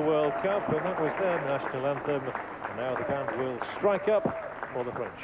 the World Cup, and that was their national anthem. And now the band will strike up for the French.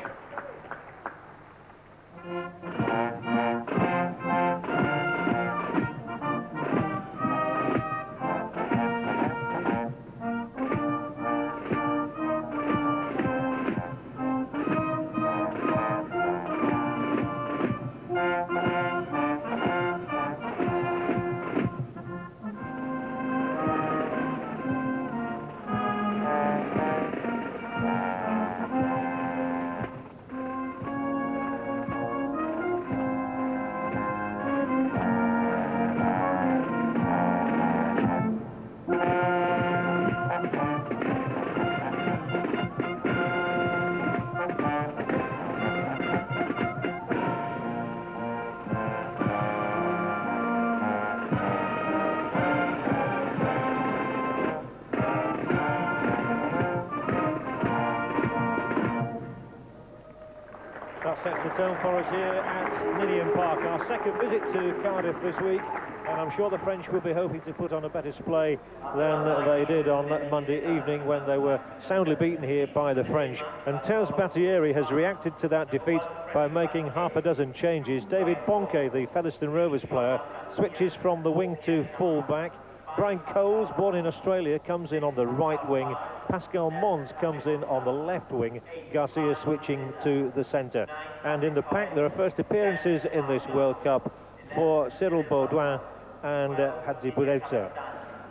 That sets the tone for us here at Ninian Park. Our second visit to Cardiff this week, and I'm sure the French will be hoping to put on a better display than they did on Monday evening when they were soundly beaten here by the French. And Taz Battieri has reacted to that defeat by making half a dozen changes. David Bonke, the Featherstone Rovers player, switches from the wing to full-back. Brian Coles, born in Australia, comes in on the right wing. Pascal Mons comes in on the left wing. Garcia switching to the centre. And in the pack, there are first appearances in this World Cup for Cyril Baudouin and Hadzi Boudetza.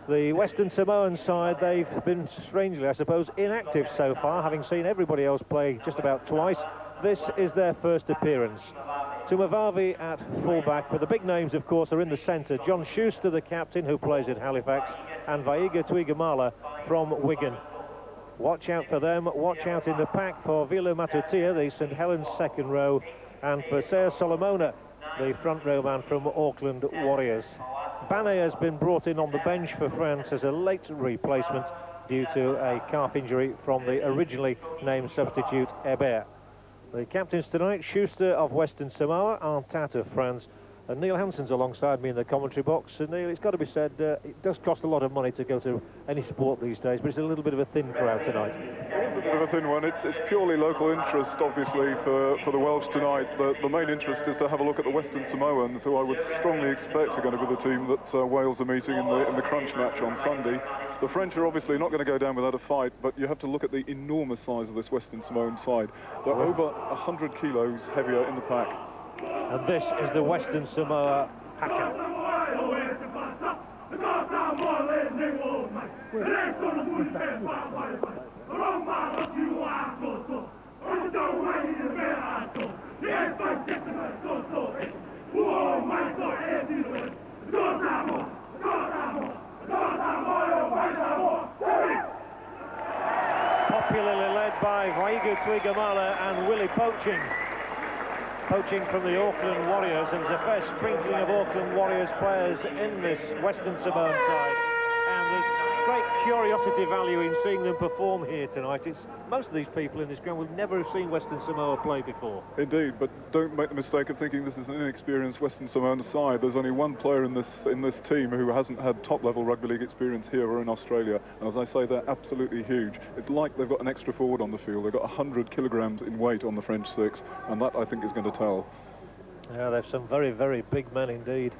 The Western Samoan side, they've been strangely, I suppose, inactive so far, having seen everybody else play just about twice. This is their first appearance. Tumavavi at fullback, but the big names, of course, are in the centre. John Schuster, the captain, who plays at Halifax, and Vaiga Tuigamala from Wigan. Watch out for them. Watch out in the pack for Vilo Matutia, the St Helens second row, and for Ser Solomona, the front row man from Auckland Warriors. Banet has been brought in on the bench for France as a late replacement due to a calf injury from the originally named substitute Hebert. The captains tonight, Schuster of Western Samoa, Artat of France, and Neil Hansen's alongside me in the commentary box. And Neil, it's got to be said, it does cost a lot of money to go to any sport these days, but it's a little bit of a thin crowd tonight. It's a bit of a thin one. It's purely local interest, obviously, for the Welsh tonight. The main interest is to have a look at the Western Samoans, who I would strongly expect are going to be the team that Wales are meeting in the crunch match on Sunday. The French are obviously not going to go down without a fight, but you have to look at the enormous size of this Western Samoan side. They're over 100 kilos heavier in the pack. And this is the Western Samoa haka. Popularly led by Vaiga Tuigamala and Willie Poaching from the Auckland Warriors, and there's a fair sprinkling of Auckland Warriors players in this Western Samoan side, and there's great curiosity value in seeing them perform here tonight. Most of these people in this ground will never have seen Western Samoa play before. Indeed, but don't make the mistake of thinking this is an inexperienced Western Samoan side. There's only one player in this team who hasn't had top-level rugby league experience here or in Australia, and as I say, they're absolutely huge. It's like they've got an extra forward on the field. They've got 100 kilograms in weight on the French six, and that, I think, is going to tell. Yeah, there's some very, very big men indeed.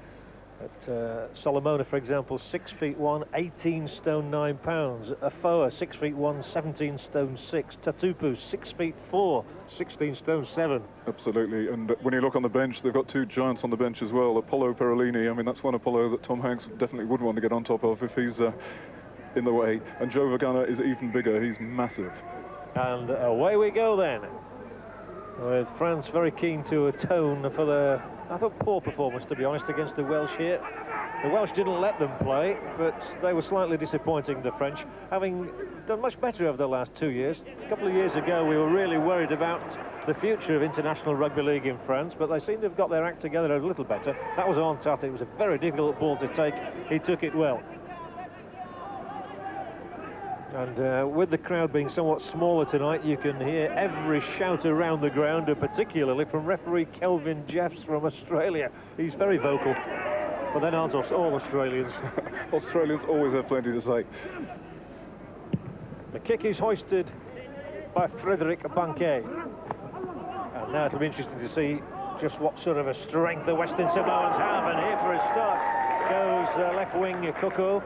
Solomona, for example, 6'1", 18 stone 9 pounds. Afoa, 6'1", 17 stone 6. Tatupu, 6'4", 16 stone 7. Absolutely, and when you look on the bench, they've got two giants on the bench as well. Apollo Perolini, I mean, that's one Apollo that Tom Hanks definitely would want to get on top of if he's in the way. And Joe Vagana is even bigger. He's massive. And away we go then, with France very keen to atone for the, I thought, poor performance, to be honest, against the Welsh here. The Welsh didn't let them play, but they were slightly disappointing, the French, having done much better over the last 2 years. A couple of years ago, we were really worried about the future of international rugby league in France, but they seem to have got their act together a little better. That was Artat. It was a very difficult ball to take. He took it well. And with the crowd being somewhat smaller tonight, you can hear every shout around the ground, and particularly from referee Kelvin Jeffs from Australia. He's very vocal. But then aren't all Australians? Australians always have plenty to say. The kick is hoisted by Frédéric Banquet. And now it'll be interesting to see just what sort of a strength the Western Samoans have. And here for a start goes left wing Koko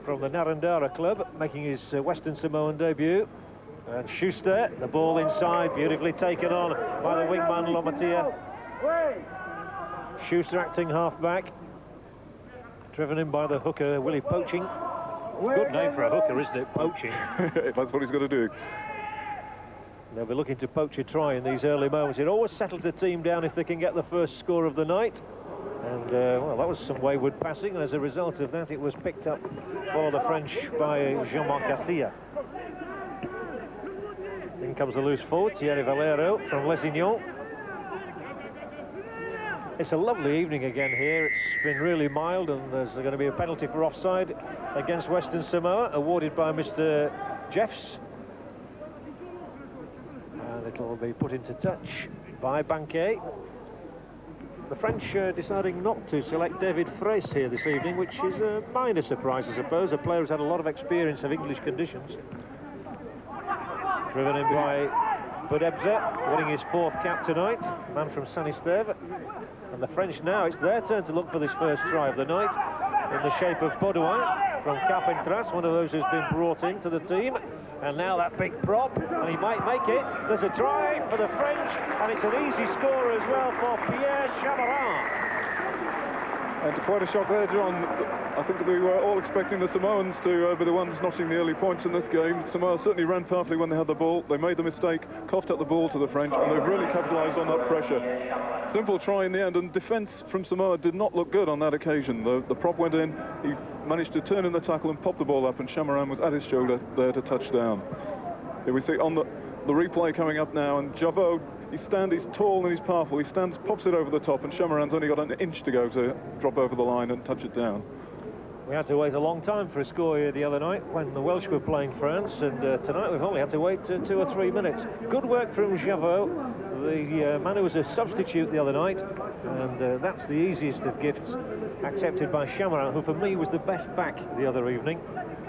from the Narandara club, making his Western Samoan debut. And Schuster, the ball inside, beautifully taken on by the wingman Lomatia. Schuster acting half-back, driven in by the hooker Willie Poaching. Good name for a hooker, isn't it? Poaching. If that's what he's going to do. They'll be looking to poach a try in these early moments. It always settles a team down if they can get the first score of the night. And, well, that was some wayward passing, and as a result of that, it was picked up for the French by Jean-Marc Garcia. In comes the loose forward, Thierry Valero from Lesignan. It's a lovely evening again here. It's been really mild, and there's going to be a penalty for offside against Western Samoa, awarded by Mr. Jeffs. And it'll be put into touch by Banquet. The French deciding not to select David Fraisse here this evening, which is a minor surprise, I suppose. A player who's had a lot of experience of English conditions. Driven in by Budebza, winning his fourth cap tonight, man from Saint-Estève. And the French now, it's their turn to look for this first try of the night, in the shape of Baudouin from Carpentras, one of those who's been brought into the team. And now that big prop, and he might make it. There's a try for the French, and it's an easy score as well for Pierre Chamarin. And quite a shock there, John. I think we were all expecting the Samoans to be the ones notching the early points in this game. Samoa certainly ran powerfully when they had the ball. They made the mistake, coughed up the ball to the French, and they've really capitalised on that pressure. Simple try in the end, and defence from Samoa did not look good on that occasion. The prop went in, he managed to turn in the tackle and pop the ball up, and Chamarin was at his shoulder there to touch down. Here we see on the replay coming up now, and Javot, he's tall and he's powerful. He stands, pops it over the top, and Chamarin's only got an inch to go to drop over the line and touch it down. We had to wait a long time for a score here the other night when the Welsh were playing France, and tonight we've only had to wait 2 or 3 minutes. Good work from Javot, the man who was a substitute the other night, and that's the easiest of gifts accepted by Chamarin, who for me was the best back the other evening.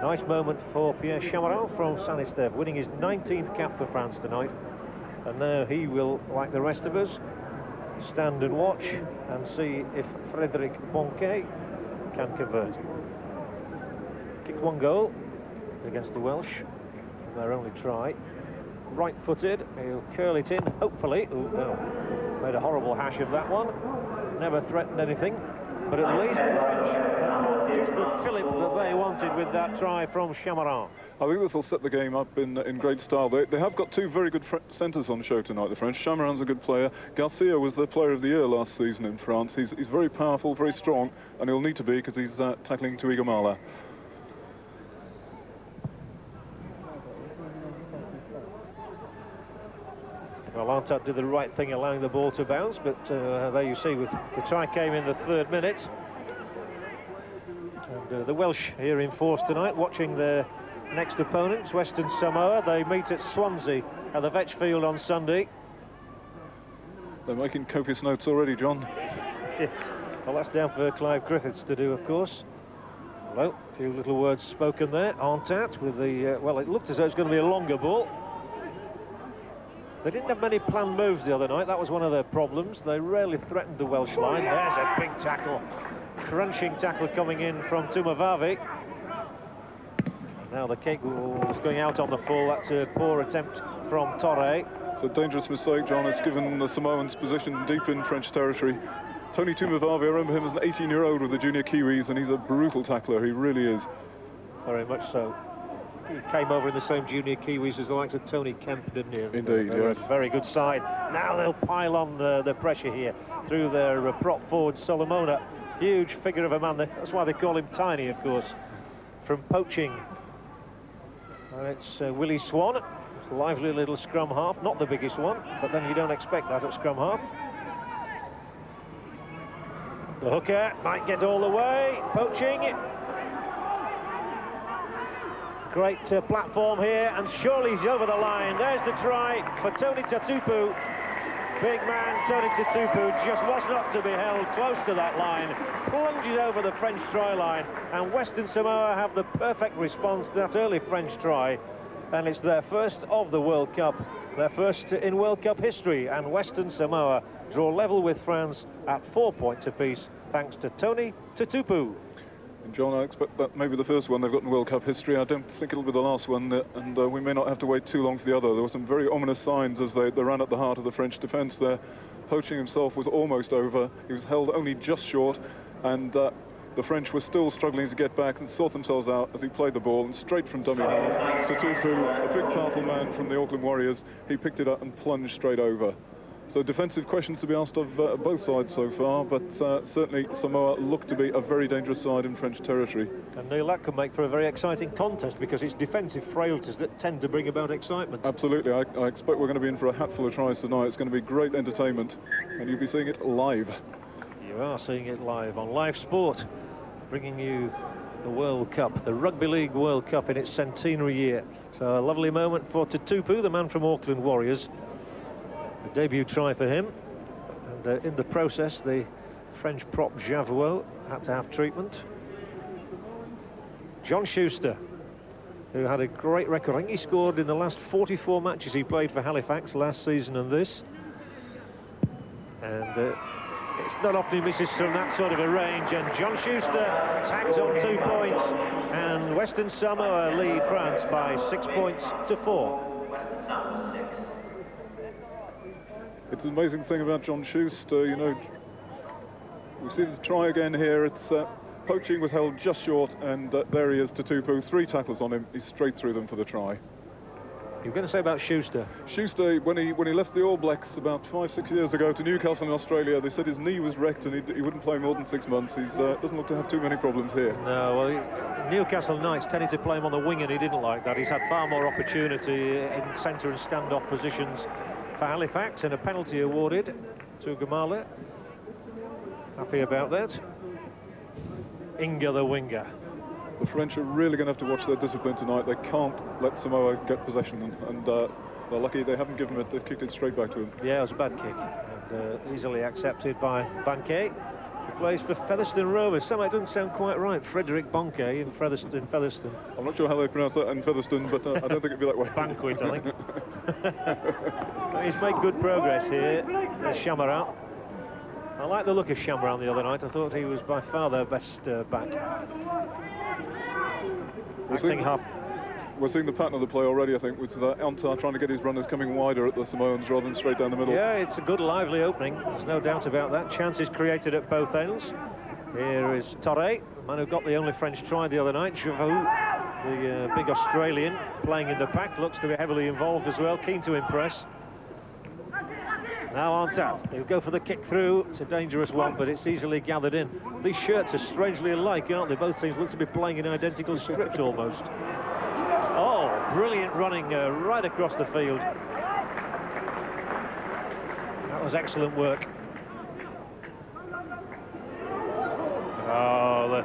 Nice moment for Pierre Chamarin from Saint-Estève, winning his 19th cap for France tonight. And now he will, like the rest of us, stand and watch and see if Frédéric Banquet can convert. Kicked one goal against the Welsh, their only try. Right-footed, he'll curl it in, hopefully. Oh no, made a horrible hash of that one. Never threatened anything, but at least the French just the fillip that they wanted with that try from Chamarin. I think this will set the game up in great style. They have got two very good centres on show tonight, the French. Chamarin's a good player. Garcia was the player of the year last season in France. He's very powerful, very strong, and he'll need to be because he's tackling Tuigamala. Well, Arnott did the right thing, allowing the ball to bounce, but there you see, with the try came in the 3rd minute. And the Welsh here in force tonight, watching their next opponents, Western Samoa. They meet at Swansea at the Vetch Field on Sunday. They're making copious notes already, John. Yes. Well, that's down for Clive Griffiths to do, of course. Well, a few little words spoken there. Arnott with the, well, it looked as though it's going to be a longer ball. They didn't have many planned moves the other night. That was one of their problems. They rarely threatened the Welsh line. There's a big tackle. Crunching tackle coming in from Tumavavi. Now the kick was going out on the full. That's a poor attempt from Torre. It's a dangerous mistake, John. It's given the Samoans position deep in French territory. Tony Tumavavi, I remember him as an 18-year-old with the junior Kiwis, and he's a brutal tackler. He really is. Very much so. He came over in the same junior Kiwis as the likes of Tony Kemp, didn't he? Indeed, yes. Very good side. Now they'll pile on the pressure here through their prop forward, Solomona. Huge figure of a man. That's why they call him Tiny, of course, from poaching. And it's Willie Swan. It's a lively little scrum half. Not the biggest one, but then you don't expect that at scrum half. The hooker might get all the way. Poaching. Great platform here, and surely he's over the line. There's the try for Tony Tatupu. Big man Tony Tutupu just was not to be held close to that line, plunges over the French try line, and Western Samoa have the perfect response to that early French try, and it's their first of the World Cup, their first in World Cup history, and Western Samoa draw level with France at 4 points apiece thanks to Tony Tutupu. And John, I expect that may be the first one they've got in World Cup history. I don't think it'll be the last one, and we may not have to wait too long for the other. There were some very ominous signs as they ran at the heart of the French defence there. Poaching himself was almost over. He was held only just short, and the French were still struggling to get back and sort themselves out as he played the ball, and straight from dummy half, Tutupu, a big powerful man from the Auckland Warriors, he picked it up and plunged straight over. So defensive questions to be asked of both sides so far, but certainly Samoa look to be a very dangerous side in French territory. And Neil, that could make for a very exciting contest because it's defensive frailties that tend to bring about excitement. Absolutely, I expect we're going to be in for a hatful of tries tonight. It's going to be great entertainment, and you'll be seeing it live. You are seeing it live on Live Sport, bringing you the World Cup, the Rugby League World Cup in its centenary year. So a lovely moment for Tutupu, the man from Auckland Warriors. A debut try for him, and in the process the French prop Javuot had to have treatment. John Schuster, who had a great record. I think he scored in the last 44 matches he played for Halifax last season and this. And it's not often he misses from that sort of a range, and John Schuster tags on 2 points, and Western Samoa lead France by 6 points to 4. It's an amazing thing about John Schuster, you know, we see the try again here. It's poaching was held just short, and there he is, Tutupu, 3 tackles on him, he's straight through them for the try. You were going to say about Schuster? Schuster, when he left the All Blacks about 5-6 years ago to Newcastle in Australia, they said his knee was wrecked and he wouldn't play more than 6 months. He doesn't look to have too many problems here. No, well, Newcastle Knights tended to play him on the wing, and he didn't like that. He's had far more opportunity in centre and stand-off positions for Halifax, and a penalty awarded to Gamale. Happy about that. Inga the winger. The French are really going to have to watch their discipline tonight. They can't let Samoa get possession, and they're lucky they haven't given it. They've kicked it straight back to them. Yeah, it was a bad kick, and easily accepted by Banquet, who plays for Featherstone Rovers. Somehow it doesn't sound quite right. Frederick Banquet in Featherstone. I'm not sure how they pronounce that in Featherstone, but I don't think it'd be that way. Banquet, I think. He's made good progress here, Chamaral. I like the look of Chamaral the other night. I thought he was by far their best back. We're seeing the pattern of the play already, I think, with Antar trying to get his runners coming wider at the Samoans rather than straight down the middle. Yeah, it's a good, lively opening. There's no doubt about that. Chances created at both ends. Here is Torre, the man who got the only French try the other night. Javu, the big Australian, playing in the pack, looks to be heavily involved as well, keen to impress. Now Antat, he'll go for the kick through. It's a dangerous one, but it's easily gathered in. These shirts are strangely alike, aren't they? Both teams look to be playing in identical script almost. Oh, brilliant running right across the field. That was excellent work. Oh,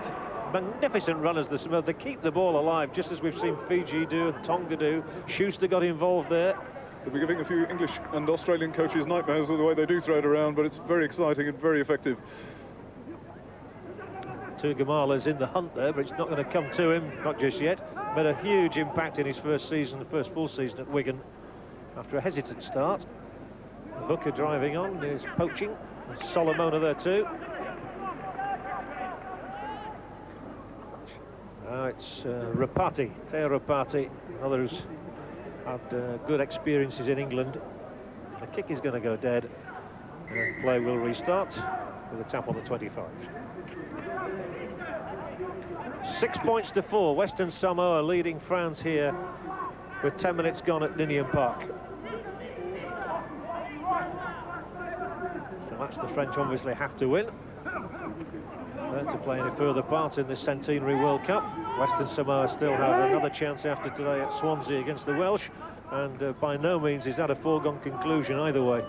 the magnificent runners, they keep the ball alive, just as we've seen Fiji do and Tonga do. Schuster got involved there. They'll be giving a few English and Australian coaches nightmares with the way they do throw it around, but it's very exciting and very effective. Tugamala's in the hunt there, but it's not going to come to him, not just yet. Made a huge impact in his first season, the first full season at Wigan, after a hesitant start. Booker driving on, there's poaching. There's Solomona there too. Now it's Rapati, Teo Rapati, another who's had good experiences in England. The kick is going to go dead, and play will restart with a tap on the 25. 6 points to 4. Western Samoa leading France here with 10 minutes gone at Ninian Park. It's a match the French obviously have to win to play any further part in this centenary World Cup. Western Samoa still have another chance after today at Swansea against the Welsh, and by no means is that a foregone conclusion either way.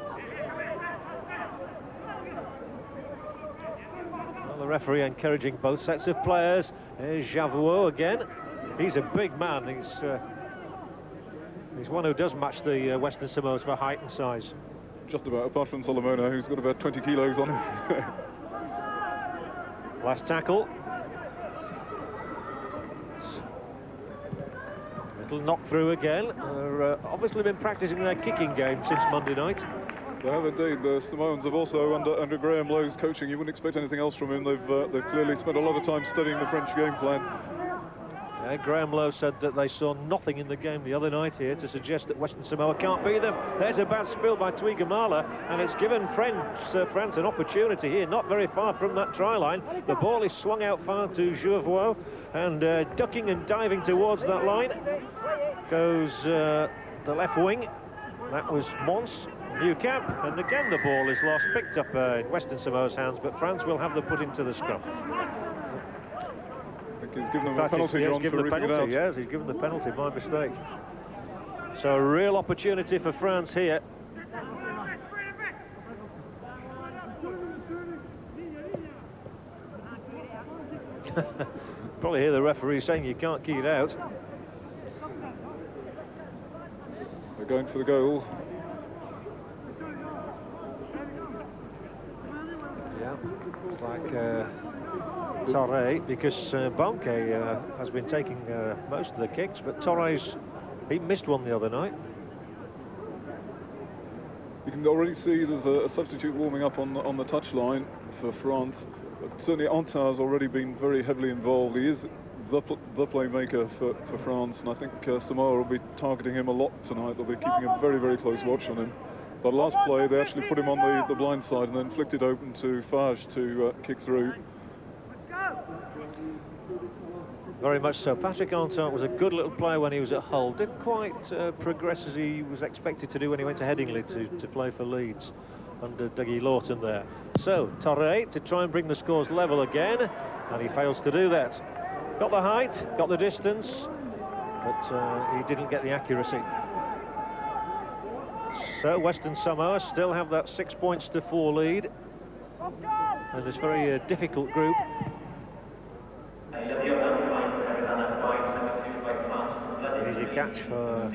Well, the referee encouraging both sets of players. Here's Javuot again. He's a big man. He's one who does match the Western Samoans for height and size. just about, apart from Solomona, who's got about 20 kilos on him. Last tackle. Little knock through again. They're obviously been practicing their kicking game since Monday night. They have indeed. The Samoans have also, under Graham Lowe's coaching, you wouldn't expect anything else from him. They've clearly spent a lot of time studying the French game plan. Graham Lowe said that they saw nothing in the game the other night here to suggest that Western Samoa can't beat them. There's a bad spill by Tuigamala, and it's given France an opportunity here, not very far from that try line. The ball is swung out far to Jouvois, and ducking and diving towards that line goes the left wing. That was Mons, new cap, and again the ball is lost, picked up in Western Samoa's hands, but France will have the put into the scrum. He's given them a penalty, John, for reading it out. Yes, he's given the penalty by mistake. So a real opportunity for France here. Probably hear the referee saying you can't kick it out. They're going for the goal. Yeah, it's like Torre, because Banque has been taking most of the kicks, but Torres, he missed one the other night. You can already see there's a substitute warming up on the touchline for France. But certainly Antar's already been very heavily involved. He is the playmaker for France, and I think Samoa will be targeting him a lot tonight. They'll be keeping a very, very close watch on him. But last play, they actually put him on the blind side and then flicked it open to Fage to kick through. Very much so. Patrick Antar was a good little player when he was at Hull. Didn't quite progress as he was expected to do when he went to Headingley to play for Leeds under Dougie Lawton there. So, Torre to try and bring the scores level again, and he fails to do that. Got the height, got the distance, but he didn't get the accuracy. So, Western Samoa still have that 6 points to 4 lead in this very difficult group. Easy catch for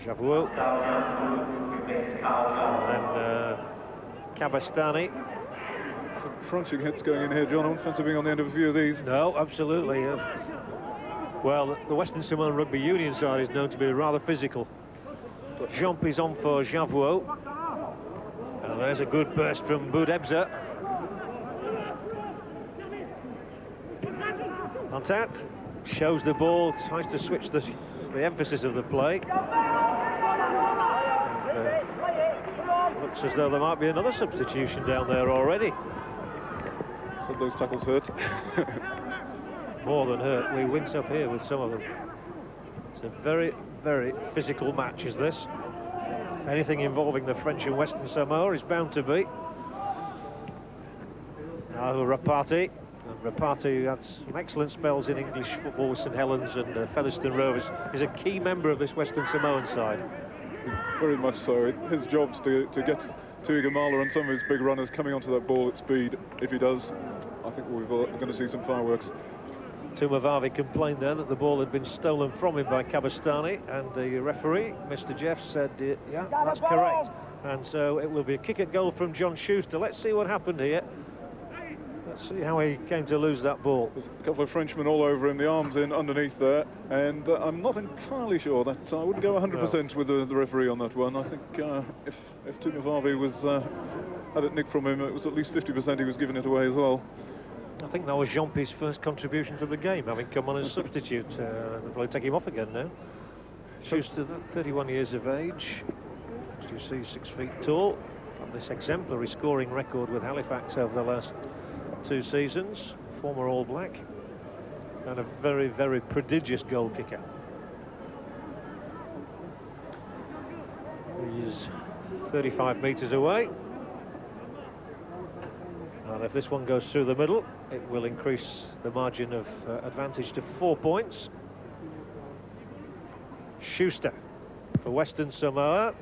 Jouvois. And then Cabestany. Some crunching hits going in here, John. I wouldn't fancy being on the end of a few of these. No, absolutely. Well, the Western Samoan Rugby Union side is known to be rather physical. But jump is on for Jouvois. And there's a good burst from Boudebza. Antat shows the ball, tries to switch the emphasis of the play. And, looks as though there might be another substitution down there already. Some of those tackles hurt. More than hurt. We wince up here with some of them. It's a very, very physical match, is this. Anything involving the French and Western Samoa is bound to be. Now Rapati. Rapati, who had some excellent spells in English football with St Helens and Featherstone Rovers, is a key member of this Western Samoan side. Very much so. His job's to get Tuigamala and some of his big runners coming onto that ball at speed. If he does, I think we're going to see some fireworks. Tumavavi complained then that the ball had been stolen from him by Cabestany, and the referee, Mr. Jeff, said, yeah, that's correct. And so it will be a kick at goal from John Schuster. Let's see what happened here. Let's see how he came to lose that ball. There's a couple of Frenchmen all over him, the arms in underneath there, and I'm not entirely sure that I wouldn't go 100% with the referee on that one. I think if Tumavavi had it nicked from him, it was at least 50% he was giving it away as well. I think that was Jean-Pierre's first contribution to the game, having come on as substitute. They'll probably take him off again now. Schuster, 31 years of age, as you see, 6 feet tall. And this exemplary scoring record with Halifax over the last 2 seasons, former All Black, and a very, very prodigious goal kicker. He's 35 metres away. And if this one goes through the middle, it will increase the margin of advantage to 4 points. Schuster for Western Samoa.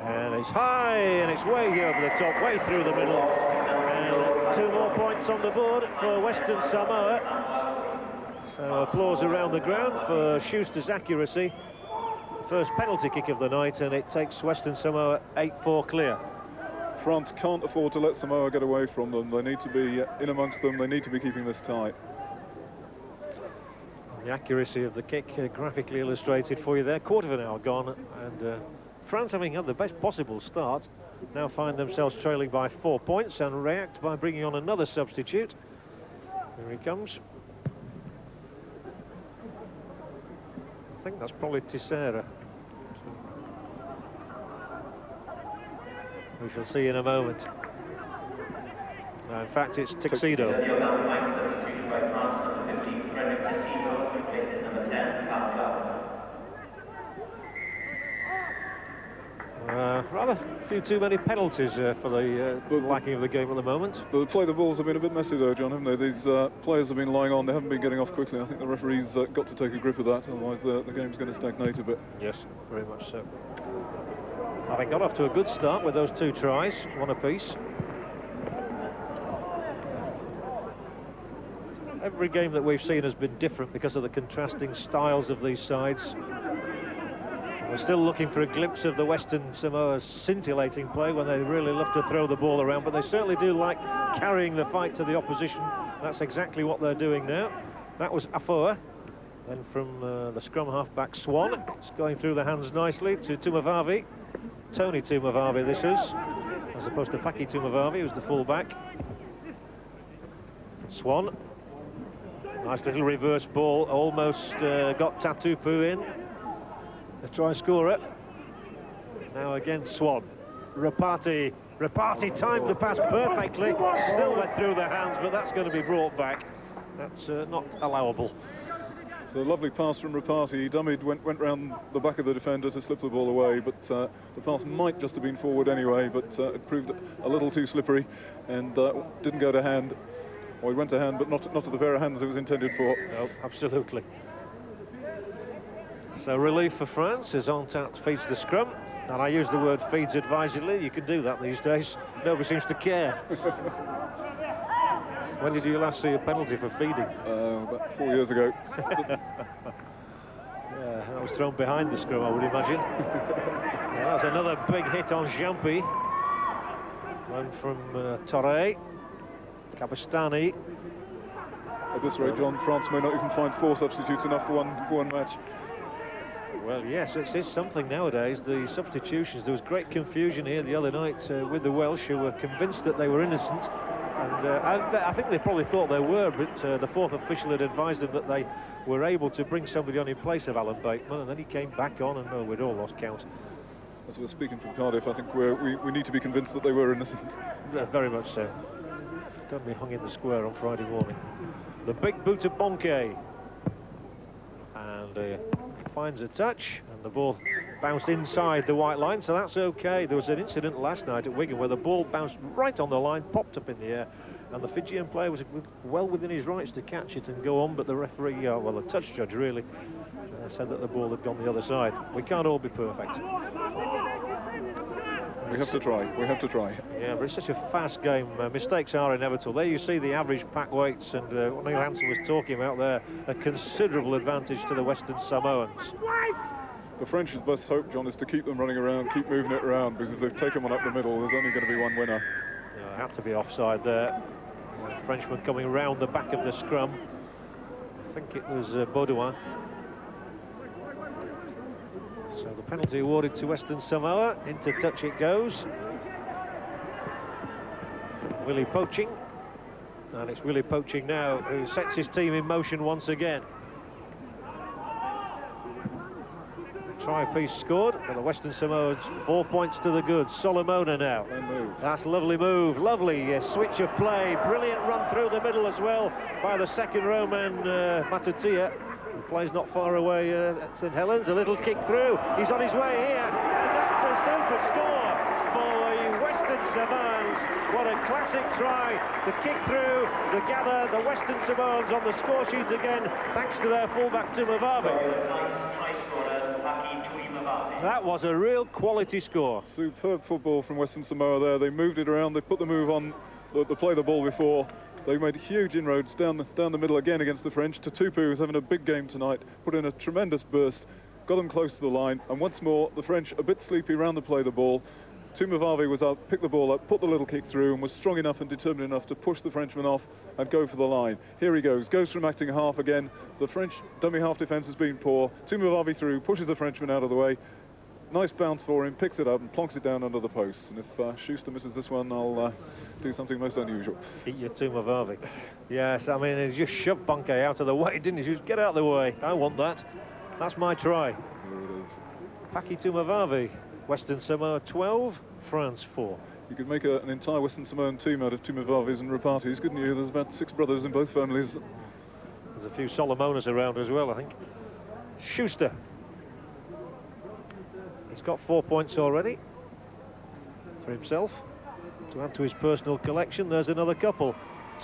And it's high, and it's way over the top, way through the middle. And 2 more points on the board for Western Samoa. So applause around the ground for Schuster's accuracy. first penalty kick of the night, and it takes Western Samoa 8-4 clear. France can't afford to let Samoa get away from them. They need to be in amongst them. They need to be keeping this tight. The accuracy of the kick graphically illustrated for you there. Quarter of an hour gone, and France, having had the best possible start, now find themselves trailing by 4 points and react by bringing on another substitute. Here he comes. I think that's probably Tissera. We shall see in a moment. No, in fact, it's Tuxedo. Rather few too many penalties for the lacking of the game at the moment. The play the balls have been a bit messy though, John, haven't they? These players have been lying on, they haven't been getting off quickly. I think the referee's got to take a grip of that, otherwise the game's going to stagnate a bit. Yes, very much so. Having got off to a good start with those 2 tries, one apiece. Every game that we've seen has been different because of the contrasting styles of these sides. We're still looking for a glimpse of the Western Samoa's scintillating play when they really love to throw the ball around, but they certainly do like carrying the fight to the opposition. That's exactly what they're doing now. That was Afoa. Then from the scrum half-back Swan. It's going through the hands nicely to Tumavavi. Tony Tumavavi this is, as opposed to Paki Tumavavi, who's the full-back. Swan. Nice little reverse ball, almost got Tatupu in. The try scorer. Now again Swan. Rapati timed the pass perfectly. Still went through the hands, but that's going to be brought back. That's not allowable. So a lovely pass from Rapati. He dummied, went round the back of the defender to slip the ball away, but the pass might just have been forward anyway, but it proved a little too slippery and didn't go to hand. Or he went to hand, but not to the very hands it was intended for. No, absolutely. So relief for France as Ontat feeds the scrum. And I use the word feeds advisedly. You can do that these days. Nobody seems to care. When did you last see a penalty for feeding? About 4 years ago. Yeah, that was thrown behind the scrum, I would imagine. Yeah, that's another big hit on Jampi. One from Torre. Kabastani. At this rate, John, France may not even find 4 substitutes enough for one match. Well, yes, it's something nowadays, the substitutions. There was great confusion here the other night with the Welsh, who were convinced that they were innocent. And I think they probably thought they were, but the 4th official had advised them that they were able to bring somebody on in place of Alan Bateman, and then he came back on, and we'd all lost count. As we're speaking from Cardiff, I think we need to be convinced that they were innocent. Yeah, very much so. Don't be hung in the square on Friday morning. The big boot of Bonke. And finds a touch, and the ball bounced inside the white line, so that's okay. There was an incident last night at Wigan where the ball bounced right on the line, popped up in the air, and the Fijian player was well within his rights to catch it and go on, but the referee, well, the touch judge really, said that the ball had gone the other side. We can't all be perfect. We have to try. We have to try. Yeah, but it's such a fast game. Mistakes are inevitable. There you see the average pack weights, and what Neil Hansen was talking about there, a considerable advantage to the Western Samoans. The French's best hope, John, is to keep them running around, keep moving it around, because if they've taken one up the middle, there's only going to be one winner. Yeah, it had to be offside there. Frenchman coming round the back of the scrum. I think it was Baudouin. So the penalty awarded to Western Samoa. Into touch it goes. Willie poaching. And it's Willie poaching now who sets his team in motion once again. Try piece scored, but the Western Samoans 4 points to the good. Solomona now. That's a lovely move, lovely switch of play. Brilliant run through the middle as well by the second row man, Matatia. The play's not far away at St Helens. A little kick through. He's on his way here. And that's a super score for the Western Samoans. What a classic try to kick through, to gather the Western Samoans on the score sheet again, thanks to their fullback Tumavavi. That was a real quality score. Superb football from Western Samoa there. They moved it around, they put the move on, they played the ball before. They made huge inroads down the middle again against the French. Tatupu, who's having a big game tonight, put in a tremendous burst. got them close to the line, and once more, the French a bit sleepy round the play the ball. Tumavavi was out, picked the ball up, put the little kick through, and was strong enough and determined enough to push the Frenchman off and go for the line. Here he goes from acting half again. The French dummy half defence has been poor. Tumavavi through, pushes the Frenchman out of the way. Nice bounce for him, picks it up and plonks it down under the post. And if Schuster misses this one, I'll do something most unusual. Eat your Tumavavi. Yes, I mean, he just shoved Banke out of the way, didn't he? Just get out of the way. I want that. That's my try. Here it is. Paki Tumavavi. Western Samoa 12, France 4. You could make an entire Western Samoan team out of Tumavavis and Rapatis, couldn't you? There's about 6 brothers in both families. There's a few Solomonas around as well, I think. Schuster. He's got 4 points already for himself. To add to his personal collection, there's another couple.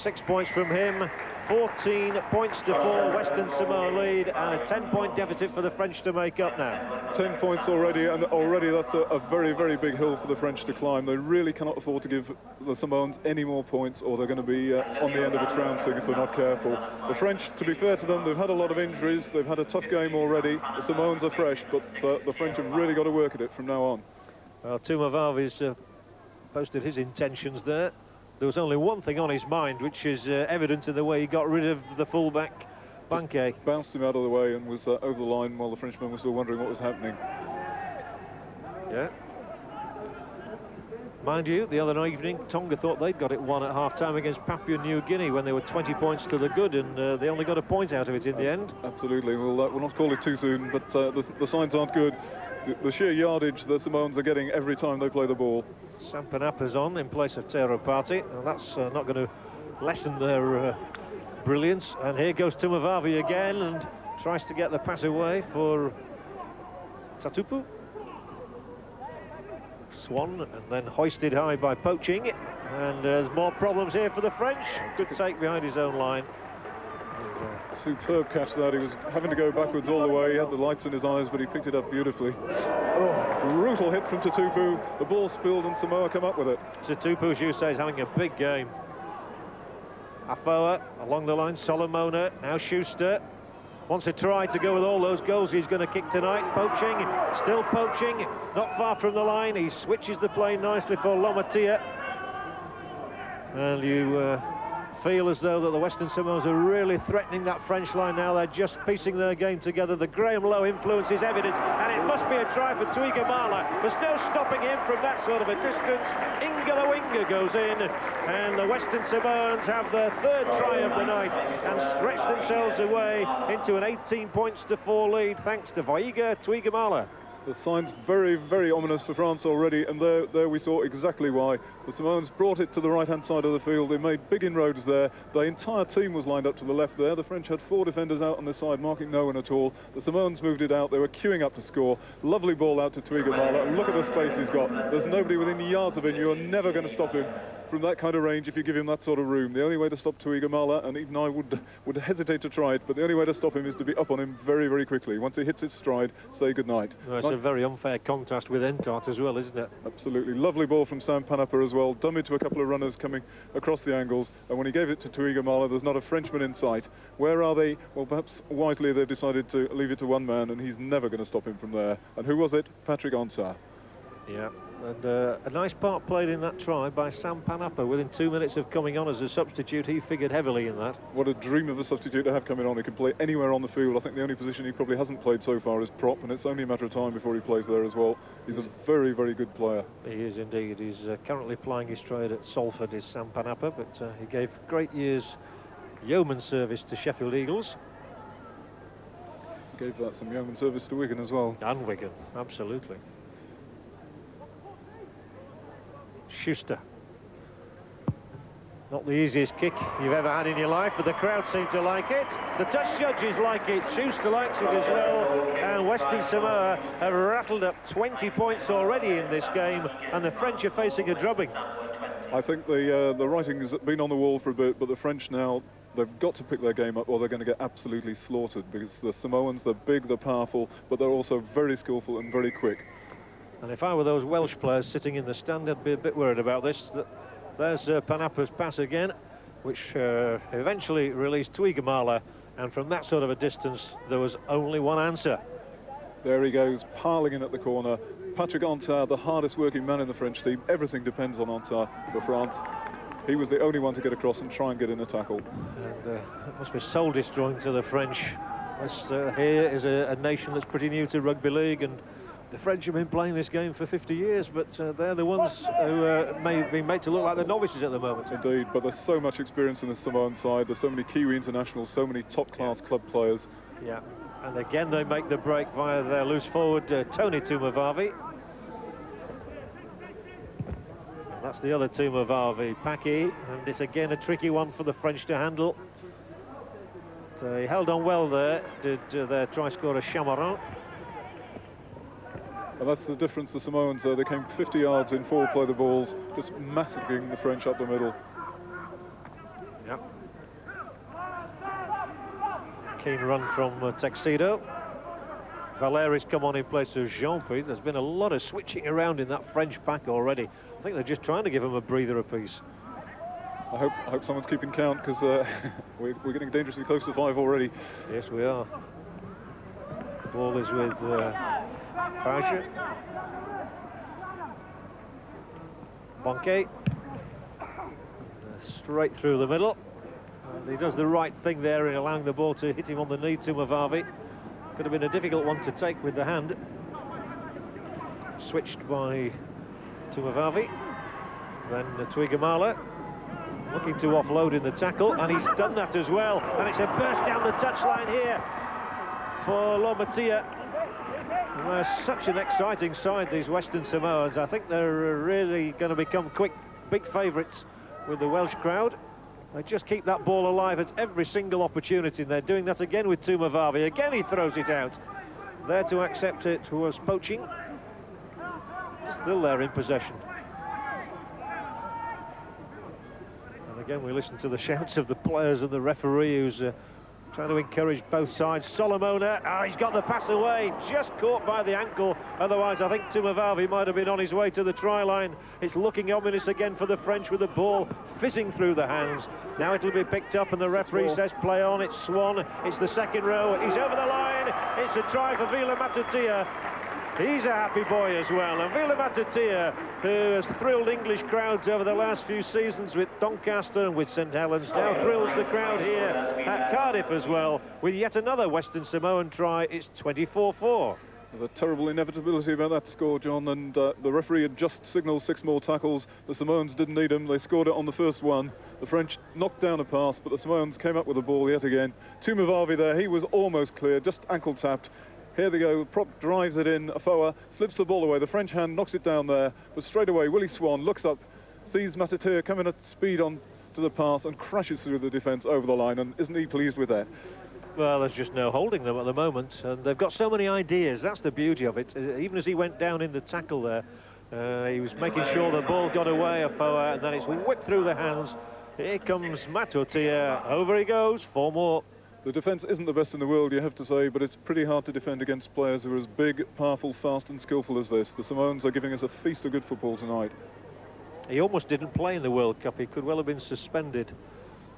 6 points from him. 14 points to 4, Western Samoa lead, and a 10-point deficit for the French to make up now. 10 points already, and already that's a very, very big hill for the French to climb. They really cannot afford to give the Samoans any more points, or they're going to be on the end of a trouncing if they're not careful. The French, to be fair to them, they've had a lot of injuries. They've had a tough game already. The Samoans are fresh, but the French have really got to work at it from now on. Well, Tumavavi's posted his intentions there. There was only one thing on his mind, which is evident in the way he got rid of the fullback, Banke. Bounced him out of the way and was over the line while the Frenchman was still wondering what was happening. Yeah. Mind you, the other evening, Tonga thought they'd got it won at half-time against Papua New Guinea when they were 20 points to the good, and they only got a point out of it in the end. Absolutely. We'll not call it too soon, but the signs aren't good. The sheer yardage the Samoans are getting every time they play the ball. Sampanapa's on in place of Tero Party, and that's not going to lessen their brilliance. And here goes Tumavavi again and tries to get the pass away for Tatupu. Swan, and then hoisted high by Poaching, and there's more problems here for the French. Good take behind his own line. Superb catch that. He was having to go backwards all the way. He had the lights in his eyes, but he picked it up beautifully. Oh, brutal hit from Tatupu. The ball spilled and Samoa come up with it. Tatupu, as you say, is having a big game. Afoa along the line, Solomona, now Schuster. Wants to try to go with all those goals he's going to kick tonight. Poaching, still Poaching, not far from the line. He switches the play nicely for Lomatia. And you feel as though that the Western Samoans are really threatening that French line now. They're just piecing their game together. The Graham Lowe influence is evident, and it must be a try for Tuigamala. There's no stopping him from that sort of a distance. Ingalawinga goes in, and the Western Samoans have their third try of the night and stretch themselves away into an 18 points to 4 lead thanks to Vaiga Tuigamala. The sign's very, very ominous for France already, and there we saw exactly why. The Samoans brought it to the right-hand side of the field. They made big inroads there. The entire team was lined up to the left there. The French had 4 defenders out on this side, marking no one at all. The Samoans moved it out. They were queuing up to score. Lovely ball out to Tuigamala, and look at the space he's got. There's nobody within yards of him. You're never going to stop him from that kind of range if you give him that sort of room. The only way to stop Tuigamala, and even I would hesitate to try it, but the only way to stop him is to be up on him very, very quickly. Once he hits his stride, say goodnight. Well, it's a very unfair contrast with Entart as well, isn't it? Absolutely. Lovely ball from Sam Panapa as well. Dummy to a couple of runners coming across the angles, and when he gave it to Tuigamala, there's not a Frenchman in sight. Where are they? Well, perhaps wisely they've decided to leave it to one man, and he's never going to stop him from there. And who was it? Patrick Ansah. Yeah, and a nice part played in that try by Sam Panapa. Within 2 minutes of coming on as a substitute, he figured heavily in that. What a dream of a substitute to have coming on. He can play anywhere on the field. I think the only position he probably hasn't played so far is prop, and it's only a matter of time before he plays there as well. He's a very, very good player. He is indeed. He's currently plying his trade at Salford, is Sam Panapa, but he gave great years yeoman service to Sheffield Eagles. He gave that some yeoman service to Wigan as well. And Wigan, absolutely. Schuster. Not the easiest kick you've ever had in your life, but the crowd seem to like it. The touch judges like it. Schuster likes it as well. And Western Samoa have rattled up 20 points already in this game, and the French are facing a drubbing. I think the writing's been on the wall for a bit, but the French now, they've got to pick their game up or they're going to get absolutely slaughtered, because the Samoans, they're big, they're powerful, but they're also very skillful and very quick. And if I were those Welsh players sitting in the stand, I'd be a bit worried about this. There's Panapa's pass again, which eventually released Tuigamala, and from that sort of a distance, there was only one answer. There he goes, piling in at the corner. Patrick Antard, the hardest working man in the French team. Everything depends on Antard for France. He was the only one to get across and try and get in a tackle. And it must be soul destroying to the French. This here is a nation that's pretty new to rugby league, and the French have been playing this game for 50 years, but they're the ones who may have been made to look like the novices at the moment. Indeed, but there's so much experience in the Samoan side. There's so many Kiwi internationals, so many top-class club players. Yeah, and again they make the break via their loose forward, Tony Tumavavi. That's the other Tumavavi, Paki, and it's again a tricky one for the French to handle. So he held on well there, did their try-scorer Chamaron. And that's the difference, the Samoans, they came 50 yards in forward play the balls, just massacring the French up the middle. Yep. Keen run from Tuxedo. Valeri's come on in place of Jean-Pierre. There's been a lot of switching around in that French pack already. I think they're just trying to give him a breather apiece. I hope someone's keeping count, because we're getting dangerously close to 5 already. Yes, we are. The ball is with Page. Bonke. Straight through the middle. And he does the right thing there in allowing the ball to hit him on the knee, Tumavavi. Could have been a difficult one to take with the hand. Switched by Tumavavi. Then Tuigamala looking to offload in the tackle, and he's done that as well. And it's a burst down the touchline here for Lomatia. They're such an exciting side, these Western Samoans. I think they're really going to become big favourites with the Welsh crowd. They just keep that ball alive at every single opportunity, and they're doing that again with Tumavavi. Again he throws it out. There to accept it was poaching. Still there in possession. And again we listen to the shouts of the players and the referee, who's trying to encourage both sides. Solomona, he's got the pass away, just caught by the ankle. Otherwise, I think Tumavavi might have been on his way to the try line. It's looking ominous again for the French with the ball fizzing through the hands. Now it'll be picked up, and the referee says play on. It's Swan, it's the second row. He's over the line. It's a try for Vila Matatia. He's a happy boy as well, and Vila Matatia, who has thrilled English crowds over the last few seasons with Doncaster and with St Helens, now thrills the crowd here at Cardiff as well, with yet another Western Samoan try. It's 24-4. There's a terrible inevitability about that score, John, and the referee had just signalled 6 more tackles. The Samoans didn't need them. They scored it on the first one. The French knocked down a pass, but the Samoans came up with the ball yet again. Tumavavi there, he was almost clear, just ankle tapped. Here they go, Prop drives it in, Afoa slips the ball away, the French hand knocks it down there, but straight away Willie Swan looks up, sees Matatea coming at speed on to the pass and crashes through the defence over the line, and isn't he pleased with that? Well, there's just no holding them at the moment, and they've got so many ideas. That's the beauty of it. Even as he went down in the tackle there, he was making sure the ball got away, Afoa, and then it's whipped through the hands. Here comes Matatea, over he goes, 4 more. The defence isn't the best in the world, you have to say, but it's pretty hard to defend against players who are as big, powerful, fast and skillful as this. The Samoans are giving us a feast of good football tonight. He almost didn't play in the World Cup. He could well have been suspended,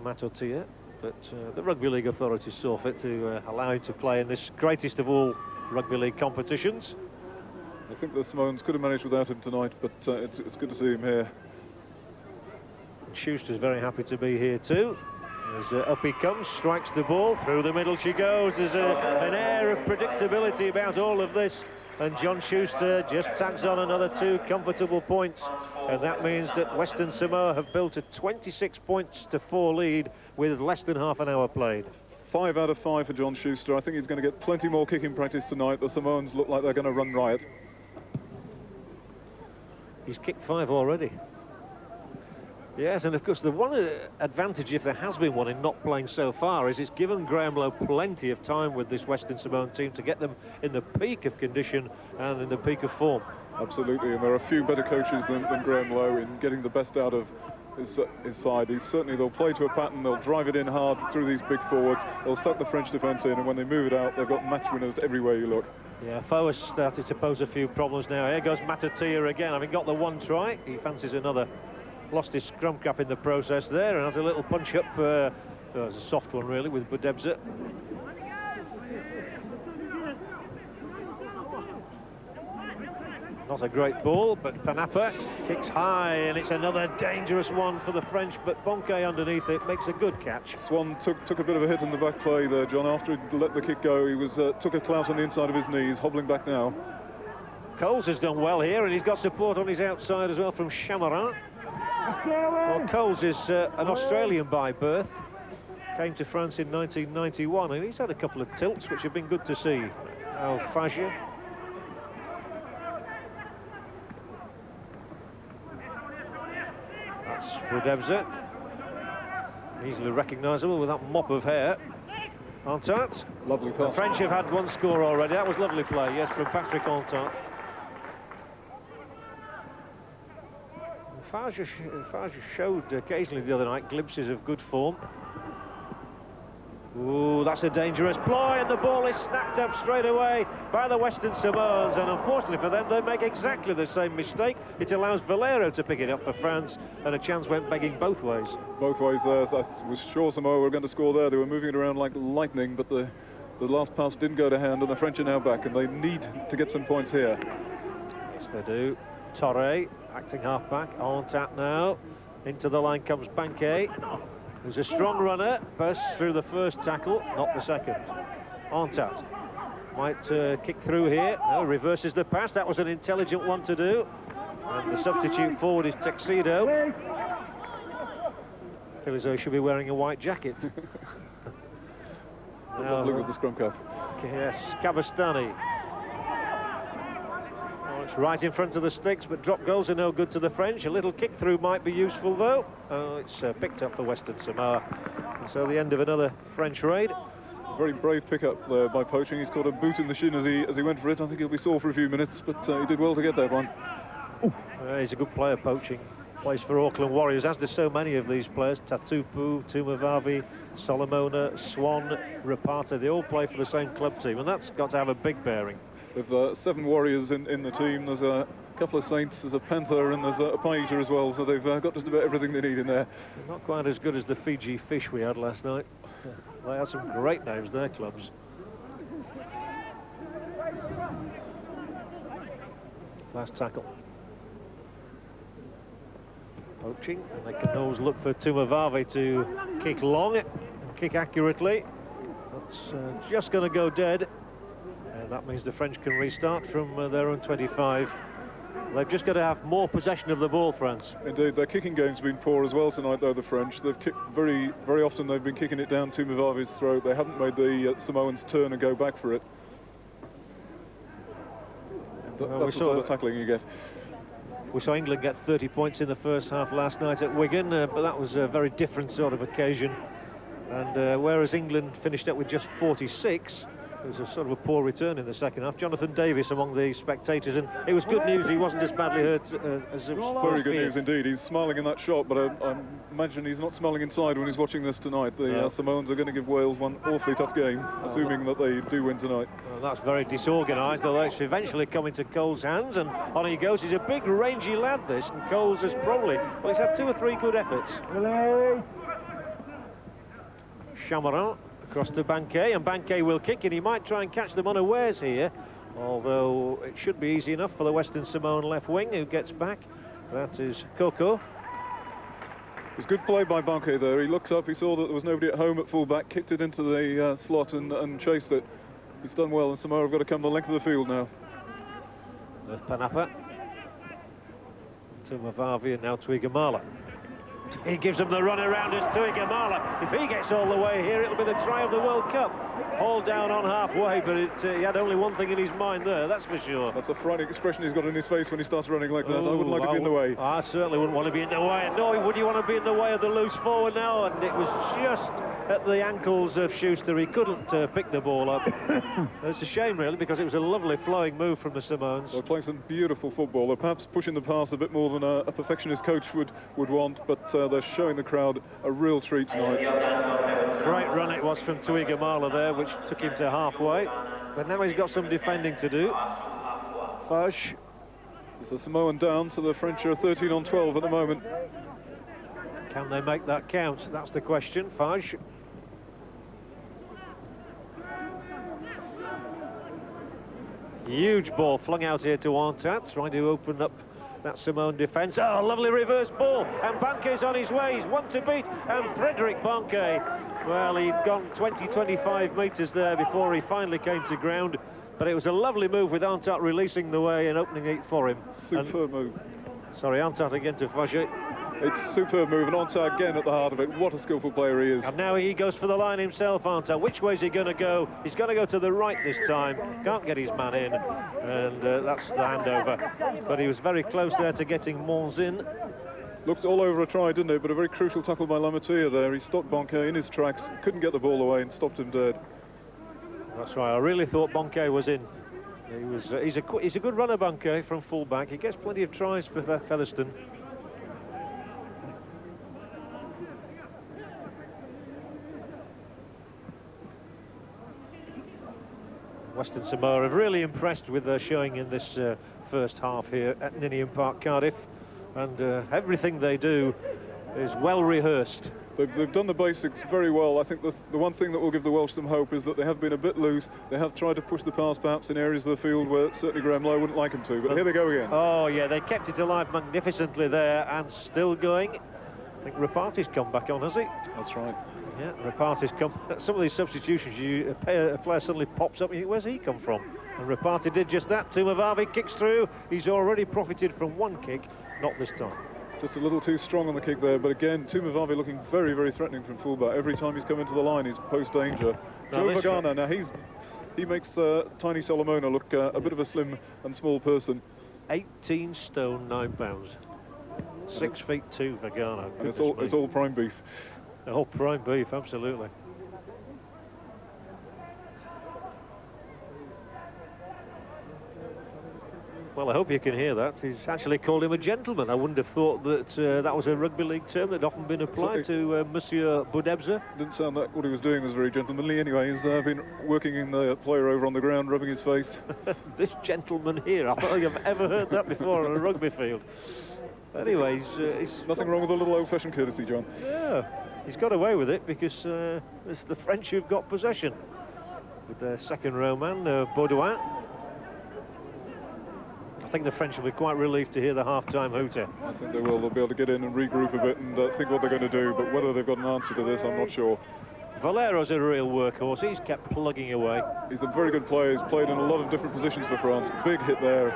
Matatea, but the Rugby League authorities saw fit to allow him to play in this greatest of all Rugby League competitions. I think the Samoans could have managed without him tonight, but it's good to see him here. And Schuster's very happy to be here too. As up he comes, strikes the ball, through the middle she goes. There's an air of predictability about all of this, and John Schuster just tags on another 2 comfortable points, and that means that Western Samoa have built a 26 points to 4 lead with less than half an hour played. 5 out of 5 for John Schuster. I think he's going to get plenty more kicking practice tonight. The Samoans look like they're going to run riot. He's kicked 5 already. Yes, and of course the one advantage, if there has been one, in not playing so far, is it's given Graham Lowe plenty of time with this Western Samoan team to get them in the peak of condition and in the peak of form. Absolutely, and there are a few better coaches than Graham Lowe in getting the best out of his side. They'll play to a pattern, they'll drive it in hard through these big forwards, they'll suck the French defence in, and when they move it out, they've got match winners everywhere you look. Yeah, Foa's started to pose a few problems now. Here goes Matatea again, having got the 1 try, he fancies another. Lost his scrum cap in the process there, and has a little punch up. It was a soft one really with Budebza. Not a great ball, but Panapa kicks high, and it's another dangerous one for the French, but Bonke underneath it makes a good catch. Swan took a bit of a hit in the back play there, John. After he let the kick go, he took a clout on the inside of his knees, hobbling back now. Coles has done well here, and he's got support on his outside as well from Chamarin. Well, Coles is an Australian by birth, came to France in 1991, and he's had a couple of tilts which have been good to see. Now Fajr. That's Budebza. Easily recognisable with that mop of hair. Entente. Lovely pass. The French have had one score already. That was lovely play, yes, from Patrick Entente. Fajr showed occasionally the other night glimpses of good form. Ooh, that's a dangerous ploy, and the ball is snapped up straight away by the Western Samoans, and unfortunately for them, they make exactly the same mistake. It allows Valero to pick it up for France, and a chance went begging both ways. Both ways there. I was sure Samoa were going to score there. They were moving it around like lightning, but the last pass didn't go to hand, and the French are now back, and they need to get some points here. Yes, they do. Torre, acting half-back, on tap now. Into the line comes Banquet, who's a strong runner, bursts through the first tackle, not the second. Entente might kick through here. No, reverses the pass. That was an intelligent one to do. And the substitute forward is Tuxedo. Feels as though he should be wearing a white jacket. Now, look at the scrum cap. Yes, Cavastani. Oh, it's right in front of the sticks, but drop goals are no good to the French. A little kick through might be useful, though. Oh, it's picked up for Western Samoa. And so the end of another French raid. A very brave pickup there by Poaching. He's caught a boot in the shin as he went for it. I think he'll be sore for a few minutes, but he did well to get that one. He's a good player, Poaching. Plays for Auckland Warriors, as do so many of these players. Tatupu, Tumavavi, Solomona, Swan, Rapata. They all play for the same club team, and that's got to have a big bearing. With 7 Warriors in the team, there's a couple of Saints, there's a Panther, and there's a Painter as well, so they've got just about everything they need in there. Not quite as good as the Fiji Fish we had last night. They had some great names, their clubs. Last tackle. Poaching, and they can always look for Tumavave to kick long and kick accurately. That's just going to go dead. And that means the French can restart from their own 25. They've just got to have more possession of the ball, France. Indeed, their kicking game's been poor as well tonight, though, the French. They've kicked very often, they've been kicking it down Tumavave's throat. They haven't made the Samoans turn and go back for it. That's the sort of tackling you get. We saw England get 30 points in the first half last night at Wigan, but that was a very different sort of occasion. And whereas England finished up with just 46, it was a sort of a poor return in the second half. Jonathan Davis among the spectators, and it was good news he wasn't as badly hurt as it was. Very good news indeed. He's smiling in that shot, but I imagine he's not smiling inside when he's watching this tonight. The Samoans are going to give Wales one awfully tough game, assuming that they do win tonight. Well, that's very disorganised, although it's eventually come into Cole's hands, and on he goes. He's a big, rangy lad, this, and Coles has probably, well, he's had 2 or 3 good efforts. Chamarin across to Banquet, and Banquet will kick, and he might try and catch them unawares here, although it should be easy enough for the Western Samoan left wing who gets back. That is Koko. It was good play by Banquet there. He looks up, he saw that there was nobody at home at full-back, kicked it into the slot and chased it. He's done well, and Samoa have got to come the length of the field now. There's Panapa. Tumavavi, and now Tuigamala. He gives them the run around as Tuigamala. If he gets all the way here, it'll be the try of the World Cup. Hauled down on halfway, but he had only one thing in his mind there, that's for sure. That's a frightening expression he's got in his face when he starts running like that. I wouldn't like to be in the way. I certainly wouldn't want to be in the way. No, would you want to be in the way of the loose forward now? And it was just at the ankles of Schuster. He couldn't pick the ball up. It's a shame, really, because it was a lovely flowing move from the Samoans. They're playing some beautiful football. They're perhaps pushing the pass a bit more than a perfectionist coach would want, but they're showing the crowd a real treat tonight. Great run it was from Tuigamala there, which took him to halfway. But now he's got some defending to do. Fajr. There's a Samoan down, so the French are 13 on 12 at the moment. Can they make that count? That's the question. Fajr. Huge ball flung out here to Arntat, trying to open up that Samoan defence. Oh, lovely reverse ball, and Banquet's on his way. He's one to beat, and Frederick Banquet, well, he'd gone 20-25 metres there before he finally came to ground, but it was a lovely move with Arntat releasing the way and opening it for him. Superb move. Sorry, Arntat again to Fajit. It's a superb move, and Arntat again at the heart of it. What a skillful player he is. And now he goes for the line himself, Arntat. Which way is he going to go? He's going to go to the right this time. Can't get his man in, and that's the handover. But he was very close there to getting Mons in. Looked all over a try, didn't it? But a very crucial tackle by Lamatia there. He stopped Banquet in his tracks, couldn't get the ball away, and stopped him dead. That's right. I really thought Banquet was in. He's a good runner, Banquet, from full-back. He gets plenty of tries for Featherstone. Western Samoa have really impressed with their showing in this first half here at Ninian Park, Cardiff, and everything they do is well rehearsed. They've done the basics very well. I think the one thing that will give the Welsh some hope is that they have been a bit loose. They have tried to push the pass perhaps in areas of the field where certainly Graham Lowe wouldn't like them to, but here they go again. Oh yeah, they kept it alive magnificently there, and still going. I think Rapati's come back on, has he? That's right. Yeah, Rapati's come. Some of these substitutions, a player suddenly pops up, you think, where's he come from? And Rapati did just that. Tumavavi kicks through. He's already profited from one kick, not this time. Just a little too strong on the kick there, but again, Tumavavi looking very, very threatening from fullback. Every time he's come into the line, he's post danger. Joe Vagana, now he makes tiny Solomona look a bit of a slim and small person. 18 stone 9 pounds. 6 feet 2 Vagana. And it's all prime beef. Oh, prime beef, absolutely. Well, I hope you can hear that. He's actually called him a gentleman. I wouldn't have thought that that was a rugby league term that had often been applied to Monsieur Budebza. Didn't sound like what he was doing was very gentlemanly. Anyway, he's been working in the player over on the ground, rubbing his face. This gentleman here, I don't think I've ever heard that before on a rugby field. Anyway, he's nothing wrong with a little old-fashioned courtesy, John. Yeah, he's got away with it because it's the French who've got possession with their second row man, Baudouin. I think the French will be quite relieved to hear the half-time hooter. I think they will. They'll be able to get in and regroup a bit and think what they're going to do, but whether they've got an answer to this, I'm not sure. Valero's a real workhorse. He's kept plugging away. He's a very good player. He's played in a lot of different positions for France. Big hit there.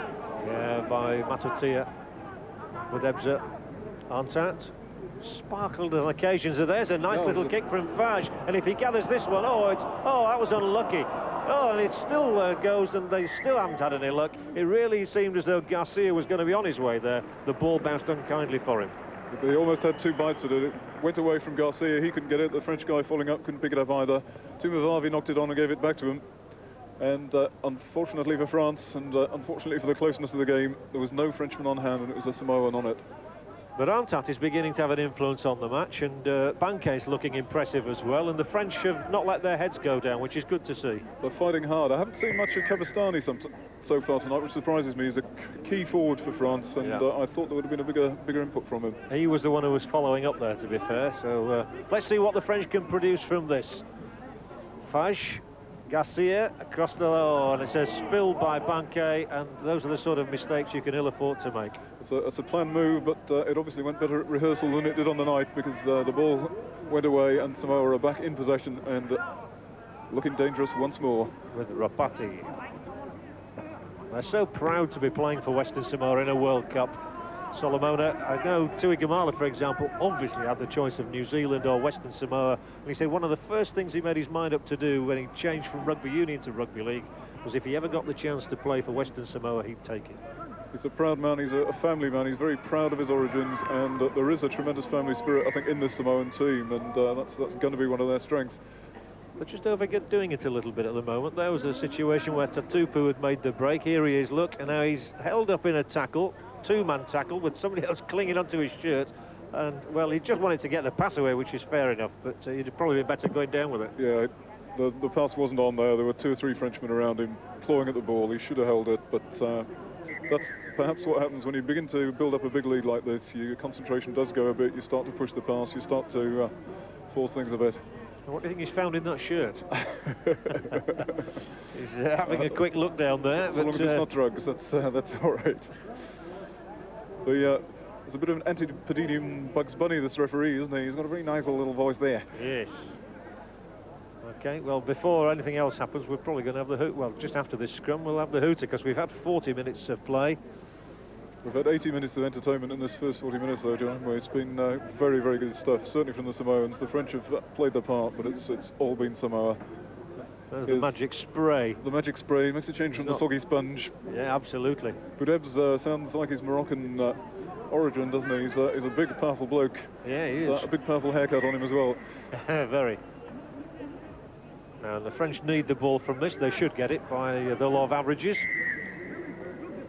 Yeah, by Matotia. Budebza. Arntat. Sparkled on occasions. There's a nice little kick from Fage, and if he gathers this one, that was unlucky. Oh, and it still goes, and they still haven't had any luck. It really seemed as though Garcia was going to be on his way there. The ball bounced unkindly for him. They almost had two bites at it. It went away from Garcia. He couldn't get it. The French guy falling up couldn't pick it up either. Tumavavi knocked it on and gave it back to him. And unfortunately for France, and unfortunately for the closeness of the game, there was no Frenchman on hand, and it was a Samoan on it. But Arntat is beginning to have an influence on the match, and Banquet's looking impressive as well, and the French have not let their heads go down, which is good to see. They're fighting hard. I haven't seen much of Kavastani so far tonight, which surprises me. He's a key forward for France, and I thought there would have been a bigger input from him. He was the one who was following up there, to be fair, so let's see what the French can produce from this. Fage, Garcia across the and it says spilled by Banquet, and those are the sort of mistakes you can ill afford to make. It's a planned move, but it obviously went better at rehearsal than it did on the night, because the ball went away and Samoa are back in possession and looking dangerous once more. With Rapati. They're so proud to be playing for Western Samoa in a World Cup. Solomona, I know Tui Gamala, for example, obviously had the choice of New Zealand or Western Samoa. And he said one of the first things he made his mind up to do when he changed from rugby union to rugby league was if he ever got the chance to play for Western Samoa, he'd take it. He's a proud man, he's a family man, he's very proud of his origins, and there is a tremendous family spirit, I think, in this Samoan team, and that's going to be one of their strengths. They're just overdoing it a little bit at the moment. There was a situation where Tatupu had made the break. Here he is, look, and now he's held up in a tackle, two-man tackle, with somebody else clinging onto his shirt, and, well, he just wanted to get the pass away, which is fair enough, but he'd probably be better going down with it. Yeah, the pass wasn't on there. There were 2 or 3 Frenchmen around him clawing at the ball. He should have held it, but that's perhaps what happens when you begin to build up a big lead like this. Your concentration does go a bit. You start to push the pass. You start to force things a bit. What do you think he's found in that shirt? He's having a quick look down there. As long as it's not drugs, that's all right. There's a bit of an anti-Padinium Bugs Bunny, this referee, isn't he? He's got a very nice little voice there. Yes. Okay, well, before anything else happens, we're probably going to have the hoot. Well, just after this scrum, we'll have the hooter, because we've had 40 minutes of play. We've had 80 minutes of entertainment in this first 40 minutes, though, John. Where it's been very, very good stuff, certainly from the Samoans. The French have played their part, but it's all been Samoa. There's the magic spray. The magic spray makes a change from the soggy sponge. Yeah, absolutely. Budeb's sounds like his Moroccan origin, doesn't he? He's a big, powerful bloke. Yeah, he is. A big, powerful haircut on him as well. Very. Now, the French need the ball from this. They should get it by the law of averages,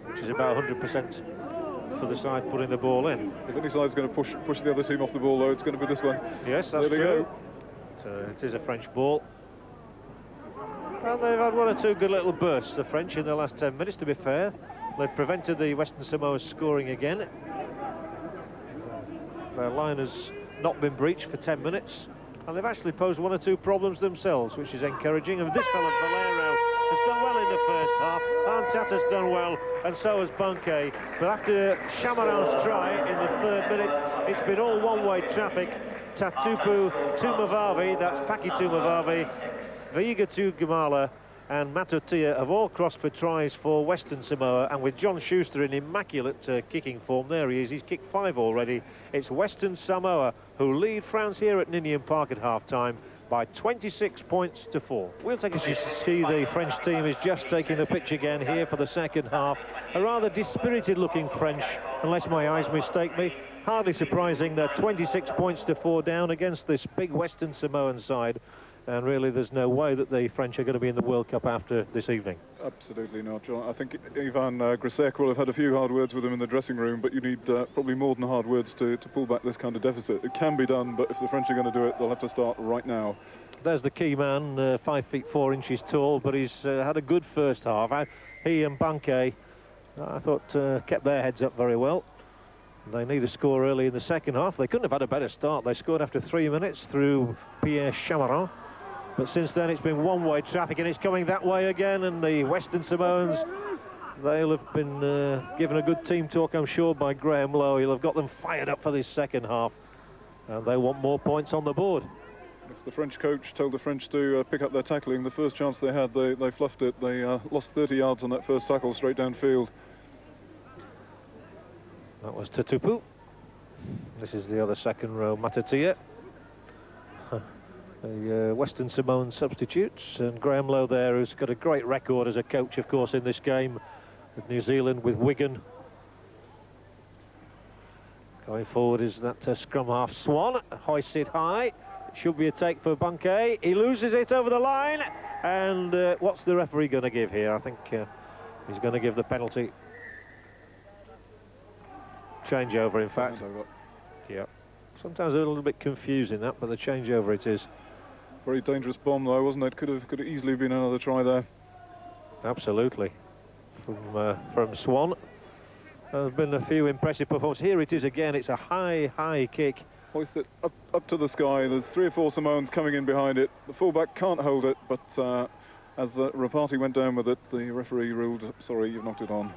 which is about 100% for the side putting the ball in. If any side's going to push the other team off the ball, though, it's going to be this one. Yes, that's there they true. go. So it is a French ball. Well, they've had one or two good little bursts, the French, in the last 10 minutes, to be fair. They've prevented the Western Samoas scoring again. Their line has not been breached for 10 minutes, and they've actually posed one or two problems themselves, which is encouraging. And this fellow, Valero, has done well in the first half. Ansat has done well, and so has Bunke. But after Chamaran's try in the 3rd minute, it's been all one-way traffic. Tatupu Tumavavi, that's Paki Tumavavi, Viga Tugamala and Matutia have all crossed for tries for Western Samoa, and with John Schuster in immaculate kicking form, there he is, he's kicked 5 already. It's Western Samoa who lead France here at Ninian Park at half-time by 26 points to 4. We'll take a see the French team is just taking the pitch again here for the second half. A rather dispirited looking French, unless my eyes mistake me. Hardly surprising, they're 26 points to 4 down against this big Western Samoan side. And really, there's no way that the French are going to be in the World Cup after this evening. Absolutely not, John. I think Ivan Grisek will have had a few hard words with him in the dressing room, but you need probably more than hard words to pull back this kind of deficit. It can be done, but if the French are going to do it, they'll have to start right now. There's the key man, 5 feet 4 inches tall, but he's had a good first half. He and Bunke, I thought, kept their heads up very well. They need a score early in the second half. They couldn't have had a better start. They scored after 3 minutes through Pierre Chamaran. But since then, it's been one-way traffic, and it's coming that way again. And the Western Samoans, they'll have been given a good team talk, I'm sure, by Graham Lowe. He'll have got them fired up for this second half. And they want more points on the board. If the French coach told the French to pick up their tackling, the first chance they had, they fluffed it. They lost 30 yards on that first tackle straight downfield. That was Tatupu. This is the other second row, Matatia. The Western Samoan substitutes, and Graham Lowe there, who's got a great record as a coach, of course, in this game with New Zealand, with Wigan. Going forward is that scrum half Swan, hoists it high. It should be a take for Bunke. He loses it over the line, and what's the referee going to give here? I think he's going to give the penalty. Changeover, in fact. Yeah. Sometimes a little bit confusing that, but the changeover it is. Very dangerous bomb though, wasn't it? Could have easily been another try there. Absolutely. From Swan. There's been a few impressive performances. Here it is again. It's a high kick. Hoist it up to the sky. There's 3 or 4 Samoans coming in behind it. The fullback can't hold it, but as the Rapati went down with it, the referee ruled, sorry, you've knocked it on.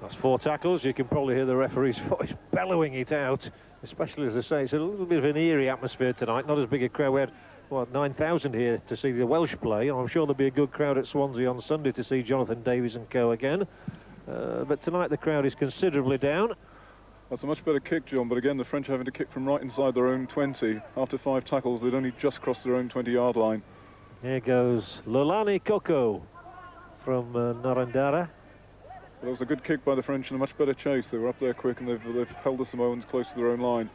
That's 4 tackles. You can probably hear the referee's voice bellowing it out, especially, as I say, it's a little bit of an eerie atmosphere tonight. Not as big a crowd. We had, 9,000 here to see the Welsh play. I'm sure there'll be a good crowd at Swansea on Sunday to see Jonathan Davies and co again. But tonight the crowd is considerably down. That's a much better kick, John, but again the French having to kick from right inside their own 20. After 5 tackles, they'd only just crossed their own 20-yard line. Here goes Lolani Koko from Narandara. Well, it was a good kick by the French and a much better chase. They were up there quick, and they've held the Samoans close to their own line.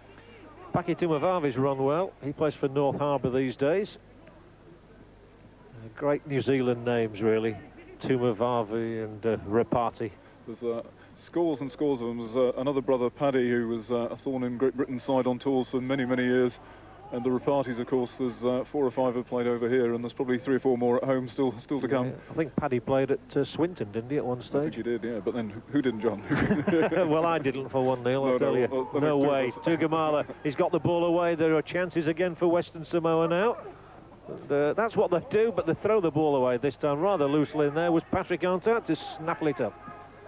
Paki Tumavavi's run well. He plays for North Harbour these days. Great New Zealand names, really. Tumavavi and Rapati. There's scores and scores of them. There's another brother, Paddy, who was a thorn in Great Britain's side on tours for many, many years. And the repartees, of course, there's 4 or 5 have played over here, and there's probably 3 or 4 more at home still to come. Yeah, I think Paddy played at Swinton, didn't he, at one stage? I think he did, yeah. But then who didn't, John? Well, I didn't for 1-0, I'll tell you. No way. Tuigamala, he's got the ball away. There are chances again for Western Samoa now. And, that's what they do, but they throw the ball away this time rather loosely. And there was Patrick Antat to snaffle it up.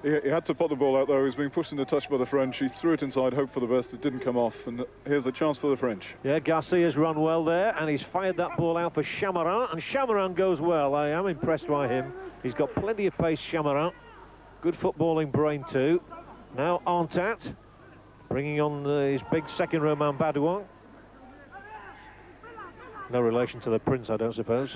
He had to put the ball out, though. He was being pushed in the touch by the French. He threw it inside, hoped for the best. It didn't come off, and here's a chance for the French. Yeah, Garcia's run well there, and he's fired that ball out for Chamaran, and Chamaran goes well. I am impressed by him. He's got plenty of pace, Chamaran. Good footballing brain, too. Now Antat, bringing on his big second Romain Badouin. No relation to the Prince, I don't suppose.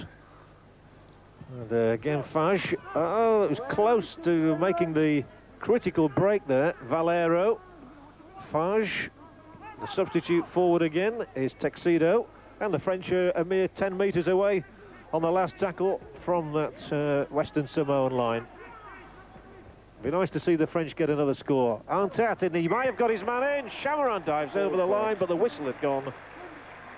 And again, Fage. Oh, it was close to making the critical break there. Valero, Fage, the substitute forward again is Texido, and the French are a mere 10 metres away on the last tackle from that Western Samoan line. Be nice to see the French get another score. Antat, and he might have got his man in. Chamaran dives over the line, but the whistle had gone.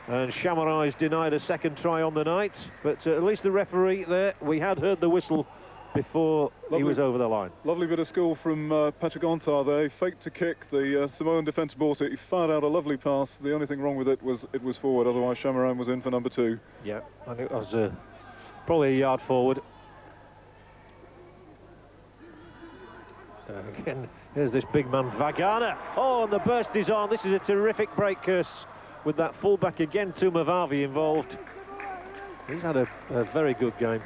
And Chamaran is denied a second try on the night, but at least the referee there, we had heard the whistle before he was over the line. Lovely bit of skill from Patrick Antat there. He faked to kick, the Samoan defence bought it, he fired out a lovely pass. The only thing wrong with it was forward, otherwise Chamaran was in for number 2. Yeah, and it was probably a yard forward. Again, here's this big man, Vagana. Oh, and the burst is on. This is a terrific break, Curse, with that fullback again, Tumavavi involved. He's had a very good game.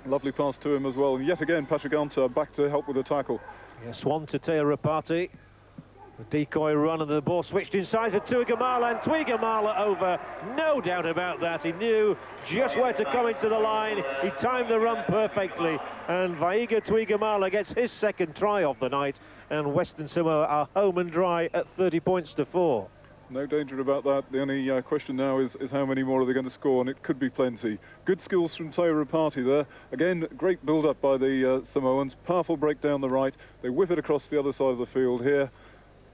Lovely pass to him as well. And yet again, Patrick Antat back to help with the tackle. Yeah, Swan to Teo Rapati. The decoy run and the ball switched inside to Tuigamala, and Tuigamala over. No doubt about that. He knew just where to come into the line. He timed the run perfectly. And Vaiga Tuigamala gets his second try of the night. And Western Samoa are home and dry at 30 points to 4. No danger about that. The only question now is how many more are they going to score, and it could be plenty. Good skills from Teo Rapati there. Again, great build-up by the Samoans. Powerful break down the right. They whip it across the other side of the field here.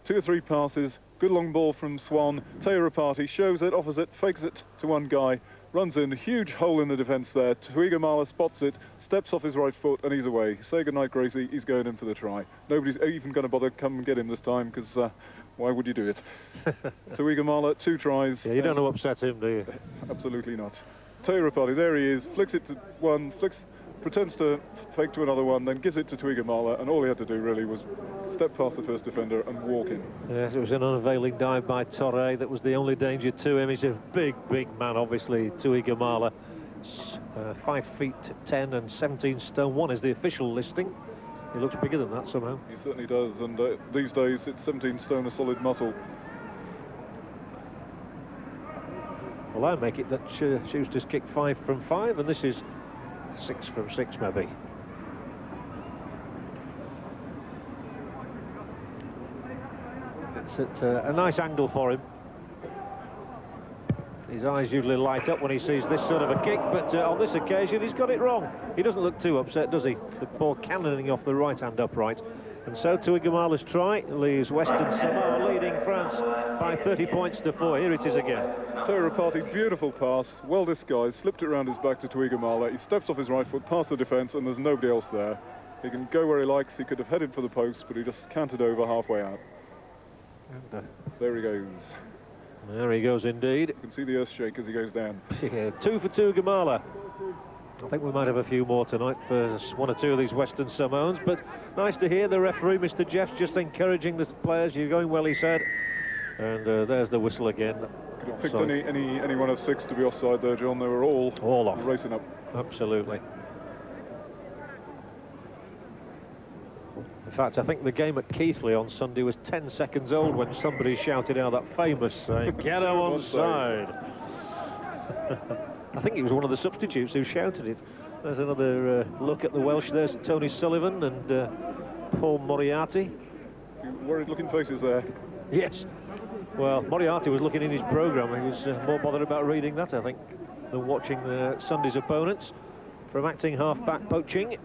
2 or 3 passes. Good long ball from Swan. Teo Rapati shows it, offers it, fakes it to one guy. Runs in. Huge hole in the defence there. Tuigamala spots it, steps off his right foot, and he's away. Say goodnight, Gracie. He's going in for the try. Nobody's even going to bother come and get him this time, because why would you do it? Tuigamala, 2 tries. Yeah, you don't want to upset him, do you? Absolutely not. Teo Rapati, there he is, flicks it to one, pretends to fake to another one, then gives it to Tuigamala, and all he had to do really was step past the first defender and walk in. Yes, it was an unavailing dive by Torre. That was the only danger to him. He's a big, big man, obviously, Tuigamala. 5 feet 10 and 17 stone 1 is the official listing. He looks bigger than that somehow. He certainly does, and these days it's 17 stone of solid muscle. Well, I make it that Schuster's kicked 5 from 5, and this is 6 from 6 maybe. It's at a nice angle for him. His eyes usually light up when he sees this sort of a kick, but on this occasion he's got it wrong. He doesn't look too upset, does he? The ball cannoning off the right-hand upright. And so Tuigamala's try leaves Western Samoa leading France by 30 points to 4. Here it is again. Teo Rapati, beautiful pass, well disguised, slipped it around his back to Tuigamala. He steps off his right foot past the defence, and there's nobody else there. He can go where he likes. He could have headed for the post, but he just cantered over halfway out. And, there he goes. There he goes indeed. You can see the earth shake as he goes down. Yeah, 2 for Tuigamala. I think we might have a few more tonight for 1 or 2 of these Western Samoans, but nice to hear the referee, Mr. Jeffs, just encouraging the players. You're going well, he said. And there's the whistle again. Could have picked any one of 6 to be offside there, John. They were all off. Racing up. Absolutely. In fact, I think the game at Keighley on Sunday was 10 seconds old when somebody shouted out that famous saying, "Get her onside." I think it was one of the substitutes who shouted it. There's another look at the Welsh. There's Tony Sullivan and Paul Moriarty. Worried looking faces there. Yes. Well, Moriarty was looking in his programme. He was more bothered about reading that, I think, than watching Sunday's opponents. From acting half-back poaching.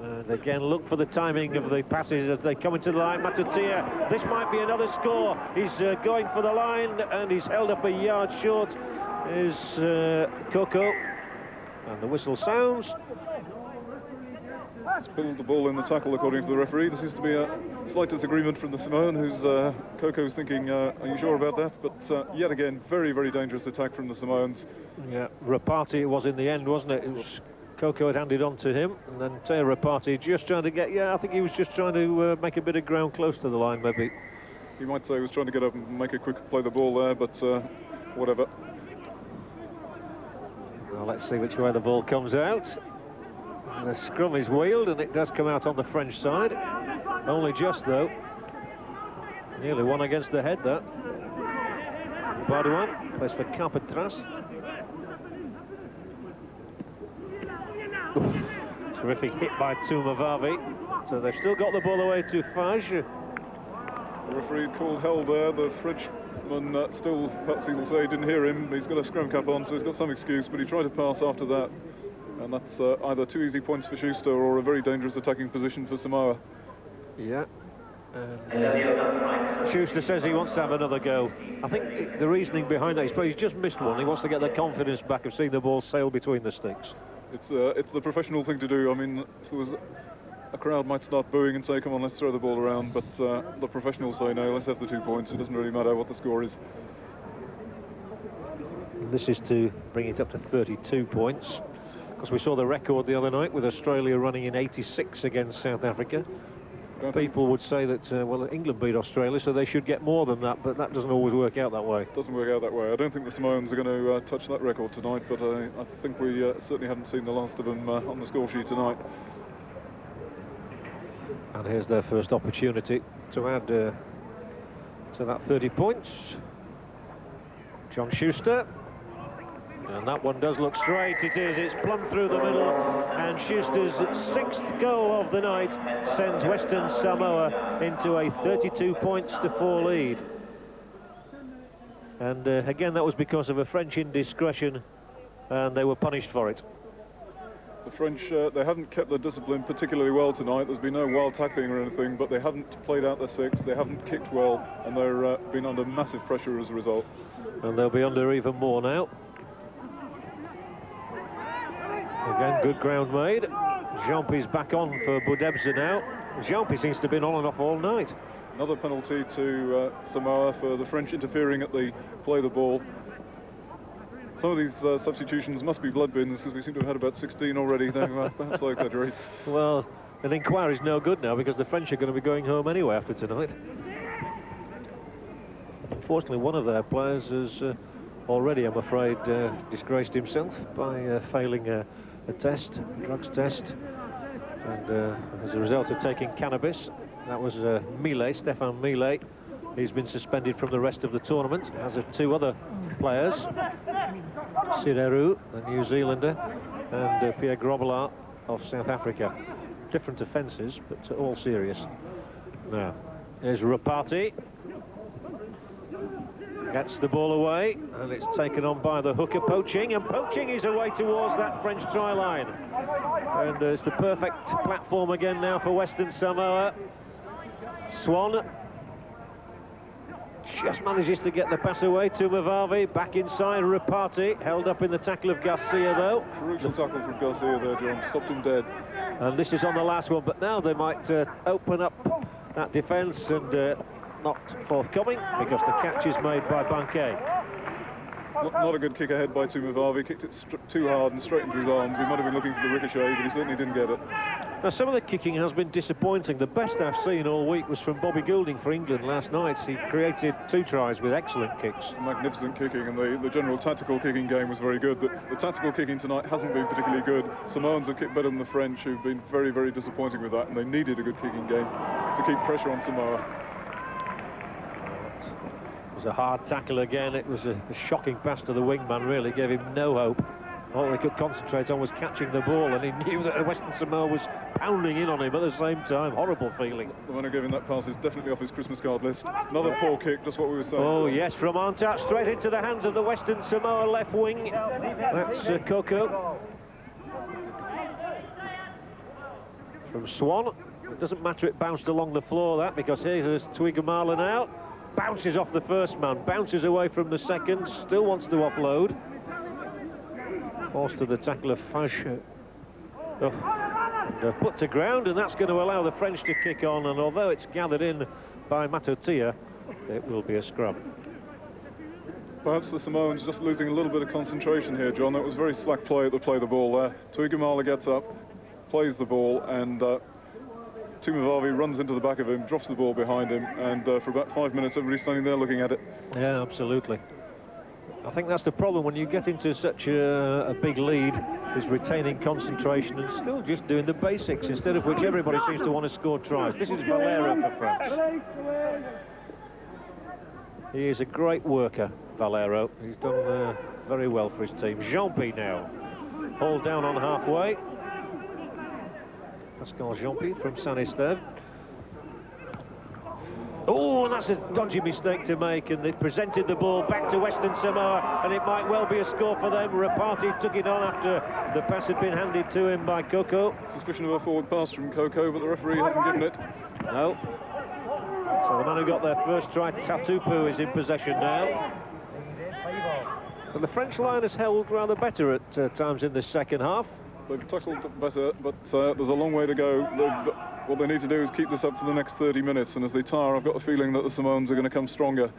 And again, look for the timing of the passes as they come into the line. Matatia, this might be another score. He's going for the line, and he's held up a yard short. Is Coco, and the whistle sounds. Spilled the ball in the tackle, according to the referee. There seems to be a slight disagreement from the Samoan, who's Coco's thinking, are you sure about that? But yet again, very, very dangerous attack from the Samoans. Yeah, Rapati it was in the end, wasn't it? It was Coco had handed on to him, and then Teo Rapati just trying to get, I think he was just trying to make a bit of ground close to the line, maybe. You might say he was trying to get up and make a quick play the ball there, but whatever. Well, let's see which way the ball comes out. The scrum is wheeled, and it does come out on the French side. Only just, though. Nearly one against the head, that. Bardouin plays for Carpentras. Terrific hit by Tumavavi. So they've still got the ball away to Fage. The referee called hell there. The Frenchman still, perhaps he will say he didn't hear him. He's got a scrum cap on, so he's got some excuse, but he tried to pass after that. And that's either 2 easy points for Schuster or a very dangerous attacking position for Samoa. Yeah. Schuster says he wants to have another go. I think the reasoning behind that is he's just missed one. He wants to get the confidence back of seeing the ball sail between the sticks. It's the professional thing to do. I mean, a crowd might start booing and say, come on, let's throw the ball around, but the professionals say, no, let's have the 2 points. It doesn't really matter what the score is. This is to bring it up to 32 points. Because we saw the record the other night with Australia running in 86 against South Africa. People would say that, well, England beat Australia, so they should get more than that, but that doesn't always work out that way. It doesn't work out that way. I don't think the Samoans are going to touch that record tonight, but I think we certainly haven't seen the last of them on the score sheet tonight. And here's their first opportunity to add to that 30 points. John Schuster. And that one does look straight, it is. It's plumb through the middle, and Schuster's 6th goal of the night sends Western Samoa into a 32 points to 4 lead. And again, that was because of a French indiscretion, and they were punished for it. The French, they haven't kept their discipline particularly well tonight. There's been no wild tackling or anything, but they haven't played out their 6, they haven't kicked well, and they're been under massive pressure as a result. And they'll be under even more now. Again, good ground made. Jean-Pierre's back on for Boudebza now. Jean-Pierre seems to have been on and off all night. Another penalty to Samoa for the French interfering at the play the ball. Some of these substitutions must be blood bins, because we seem to have had about 16 already. No, perhaps I exaggerate. Well, an inquiry's no good now, because the French are going to be going home anyway after tonight. Unfortunately, one of their players has already, I'm afraid, disgraced himself by failing a drugs test, and as a result of taking cannabis. That was Millet, Stefan Millet. He's been suspended from the rest of the tournament, as have 2 other players, Sireru, the New Zealander, and Pierre Grobelaar of South Africa. Different offences, but all serious. Now, here's Rapati. Gets the ball away, and it's taken on by the hooker. Poaching is away towards that French try line. And it's the perfect platform again now for Western Samoa. Swan just manages to get the pass away to Mavavi. Back inside, Rapati, held up in the tackle of Garcia, though. Crucial tackle from Garcia there, John. Stopped him dead. And this is on the last one, but now they might open up that defence, and not forthcoming, because the catch is made by Banquet. Not a good kick ahead by Tumavavi. Kicked it too hard and straight into his arms. He might have been looking for the ricochet, but he certainly didn't get it. Now, some of the kicking has been disappointing. The best I've seen all week was from Bobby Goulding for England last night. He created 2 tries with excellent kicks. Magnificent kicking, and the general tactical kicking game was very good. The tactical kicking tonight hasn't been particularly good. Samoans have kicked better than the French, who've been very, very disappointing with that, and they needed a good kicking game to keep pressure on Samoa. A hard tackle again. It was a shocking pass to the wingman, really gave him no hope. All he could concentrate on was catching the ball, and he knew that Western Samoa was pounding in on him at the same time. Horrible feeling. The man who gave him that pass is definitely off his Christmas card list. Another poor kick, just what we were saying. Oh yes, from Antat, straight into the hands of the Western Samoa left wing. That's Coco. from Swan. It doesn't matter it bounced along the floor, that, because here's Tuigamala now. Bounces off the first man, bounces away from the second, still wants to offload. Forced to the tackle of Fache. And put to ground, and that's going to allow the French to kick on, and although it's gathered in by Matotia, it will be a scrum. Perhaps the Samoans just losing a little bit of concentration here, John. That was very slack play at the play the ball there. Tuigamala gets up, plays the ball, and Tuimabavi runs into the back of him, drops the ball behind him, and for about 5 minutes everybody's standing there looking at it. Yeah, absolutely. I think that's the problem when you get into such a big lead, is retaining concentration and still just doing the basics, instead of which everybody seems to want to score tries. This is Valero for France. He is a great worker, Valero. He's done very well for his team. Jean-Pi now, hauled down on halfway. Pascal Jean-Pi from Saint-Estève. Oh, and that's a dodgy mistake to make, and they presented the ball back to Western Samoa, and it might well be a score for them. Rapati took it on after the pass had been handed to him by Coco. Suspicion of a forward pass from Coco, but the referee hasn't given it. No. So the man who got their first try, Tatupu, is in possession now. But the French line has held rather better at times in the second half. They've tackled better, but there's a long way to go. What they need to do is keep this up for the next 30 minutes, and as they tire, I've got a feeling that the Samoans are going to come stronger.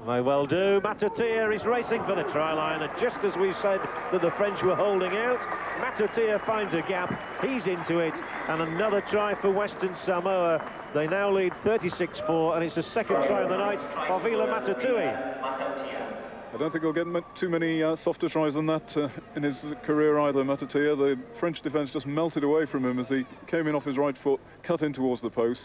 May well do. Matotia is racing for the try line, and just as we said that the French were holding out, Matotia finds a gap, he's into it, and another try for Western Samoa. They now lead 36-4, and it's the second try of the night for Vila Matatui. I don't think he'll get too many softer tries than that in his career either, Matatia. The French defence just melted away from him as he came in off his right foot, cut in towards the post.